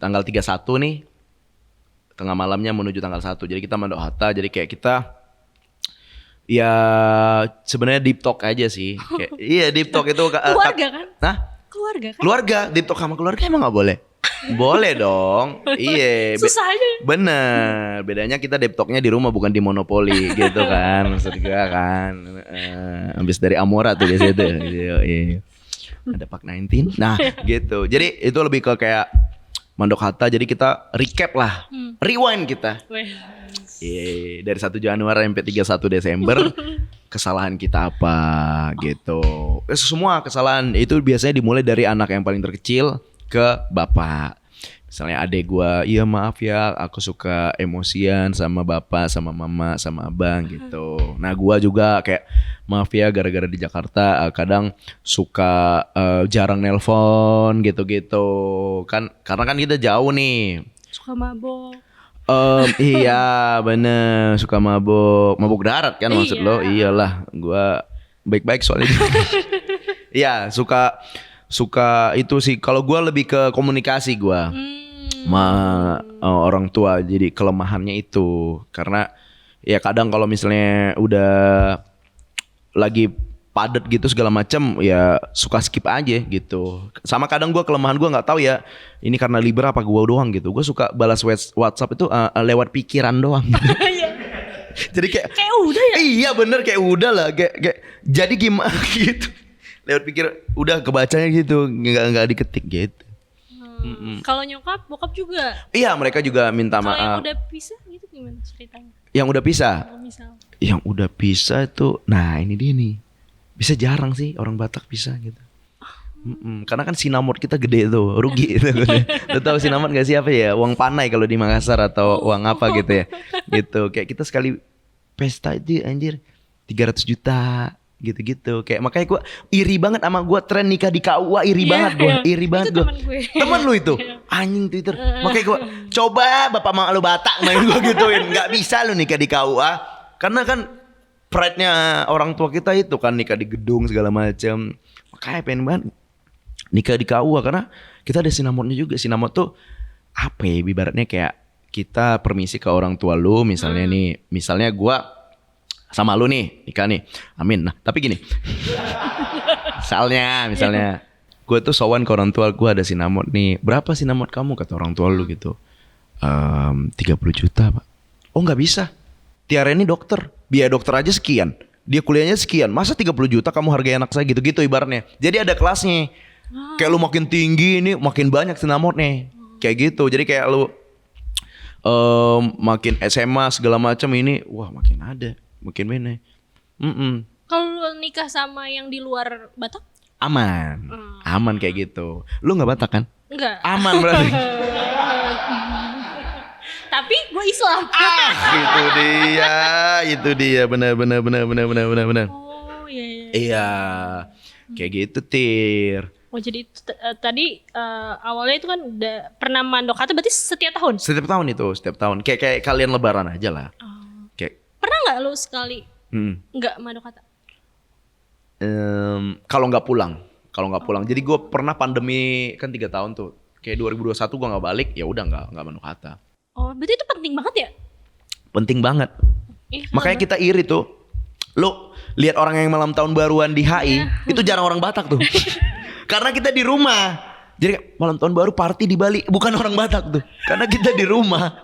Speaker 1: tanggal 31 nih, tengah malamnya menuju tanggal 1. Jadi kita Mandok Hatta, jadi kayak kita ya sebenarnya deep talk aja sih. Kayak, iya deep talk itu
Speaker 3: keluarga kan?
Speaker 1: Nah,
Speaker 3: keluarga kan?
Speaker 1: Keluarga, deep talk sama keluarga emang gak boleh? Boleh dong. Iya.
Speaker 3: Susah aja.
Speaker 1: Bener. Bedanya kita deep talknya di rumah bukan di monopoli gitu kan. Maksud gue kan. Habis dari Amora tuh biasanya tuh. Iya. Ada Pak 19. Nah gitu. Jadi itu lebih ke kayak Mandok Hatta. Jadi kita recap lah. Rewind kita. Iya. Dari 1 Januari sampai 31 Desember. Kesalahan kita apa gitu. Semua kesalahan itu biasanya dimulai dari anak yang paling terkecil ke bapak. Misalnya adek gua, iya maaf ya, aku suka emosian sama bapak, sama mama, sama abang gitu. Nah gua juga kayak maaf ya, gara-gara di Jakarta kadang suka jarang nelpon gitu-gitu. Kan karena kan kita jauh nih.
Speaker 3: Suka mabok.
Speaker 1: Iya bener, suka mabuk darat kan maksud lo? Iyalah, gua baik-baik soalnya. Iya suka itu sih. Kalau gua lebih ke komunikasi gua sama orang tua. Jadi kelemahannya itu karena ya kadang kalau misalnya udah lagi padet gitu segala macam ya suka skip aja gitu. Sama kadang gua kelemahan gua nggak tahu ya ini karena Libra apa gua doang gitu. Gua suka balas WhatsApp itu lewat pikiran doang. Jadi kayak
Speaker 3: udah ya.
Speaker 1: Iya bener kayak udah lah kayak jadi gimana gitu. Lewat pikir udah kebacanya gitu nggak diketik gitu.
Speaker 3: Kalau nyokap, bokap juga.
Speaker 1: Iya mereka juga minta
Speaker 3: Kalau yang
Speaker 1: maaf.
Speaker 3: udah pisah gitu gimana ceritanya?
Speaker 1: Yang udah pisah.
Speaker 3: Kalau misal.
Speaker 1: Yang udah pisah itu, nah ini dia nih. Bisa jarang sih orang Batak pisah gitu. Karena kan sinamot kita gede tuh, rugi itu. Lo tau sinamot gak sih apa ya? Uang panai kalau di Makassar atau uang apa gitu ya. Gitu, kayak kita sekali pesta itu anjir 300 juta gitu-gitu. Kayak makanya gue iri banget sama gue tren nikah di KUA iri banget gue, iri banget gue. Temen lu itu, anjing Twitter. Makanya gue coba bapak mak lu Batak main gue gituin, nggak bisa lu nikah di KUA. Karena kan pride-nya orang tua kita itu kan nikah di gedung segala macam. Makanya pengen banget nikah di KUA karena kita ada sinamotnya juga. Sinamot tuh apa ya? Ibaratnya kayak kita permisi ke orang tua lu misalnya nih, misalnya gua sama lu nih nikah nih, amin. Nah tapi gini, misalnya gue tuh sowan ke orang tua gue ada sinamot nih, berapa sinamot kamu kata orang tua lu gitu, 30 juta pak. Oh nggak bisa, Tiara ini dokter, biaya dokter aja sekian, dia kuliahnya sekian, masa 30 juta kamu hargai anak saya gitu-gitu ibaratnya. Jadi ada kelasnya, kayak lu makin tinggi ini makin banyak sinamotnya, kayak gitu. Jadi kayak lu makin SMA segala macam ini, wah makin ada. Mungkin bener.
Speaker 3: Kalau lu nikah sama yang di luar Batak?
Speaker 1: Aman. Aman kayak gitu. Lu gak Batak kan?
Speaker 3: Enggak.
Speaker 1: Aman berarti.
Speaker 3: Tapi gue Islam.
Speaker 1: Itu dia. Benar.
Speaker 3: Oh iya.
Speaker 1: Iya. Kayak gitu Tir.
Speaker 3: Oh jadi tadi awalnya itu kan udah pernah mandok kata berarti setiap tahun?
Speaker 1: Setiap tahun. Kayak kalian lebaran aja lah. Kayak
Speaker 3: Pernah nggak lu sekali nggak mandok kata?
Speaker 1: kalau nggak pulang. Jadi gue pernah pandemi kan 3 tahun tuh. Kayak 2021 gue nggak balik, ya udah nggak mandok kata.
Speaker 3: Oh berarti itu penting banget ya?
Speaker 1: Penting banget. Makanya kita iri tuh. Lu lihat orang yang malam tahun baruan di HI, itu jarang orang Batak tuh. Karena kita di rumah. Jadi malam tahun baru party di Bali, bukan orang Batak tuh. Karena kita di rumah.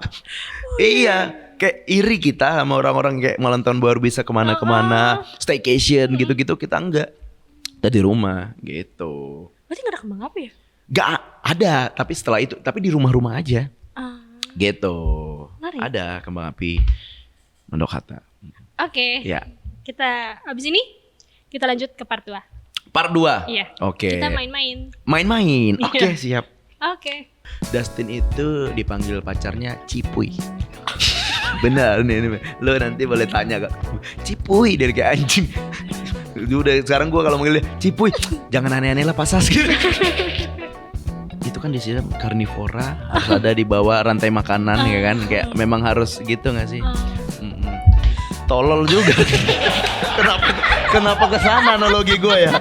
Speaker 1: Iya. Kayak iri kita sama orang-orang kayak malam tahun baru bisa kemana-kemana, staycation gitu-gitu, kita enggak. Kita di rumah gitu.
Speaker 3: Berarti gak ada kembang api ya?
Speaker 1: Gak ada, tapi setelah itu, tapi di rumah-rumah aja. Gitu.
Speaker 3: Menarik.
Speaker 1: Ada kembang api mandok kata.
Speaker 3: Oke.
Speaker 1: Ya.
Speaker 3: Kita abis ini kita lanjut ke part 2.
Speaker 1: Part 2.
Speaker 3: Iya.
Speaker 1: Oke.
Speaker 3: Kita main-main.
Speaker 1: Main-main. Oke,
Speaker 3: Iya.
Speaker 1: siap.
Speaker 3: Oke.
Speaker 1: Dustin itu dipanggil pacarnya Cipuy. Benar nih. Lo nanti boleh tanya kak. Cipuy dari kayak anjing. Udah sekarang gue kalau manggil dia Cipuy, jangan aneh-aneh lah pasas gitu. Itu kan di sini karnivora, harus ada di bawah rantai makanan ya kan. Kayak memang harus gitu nggak sih? Tolol juga. Kenapa kesana analogi gue ya?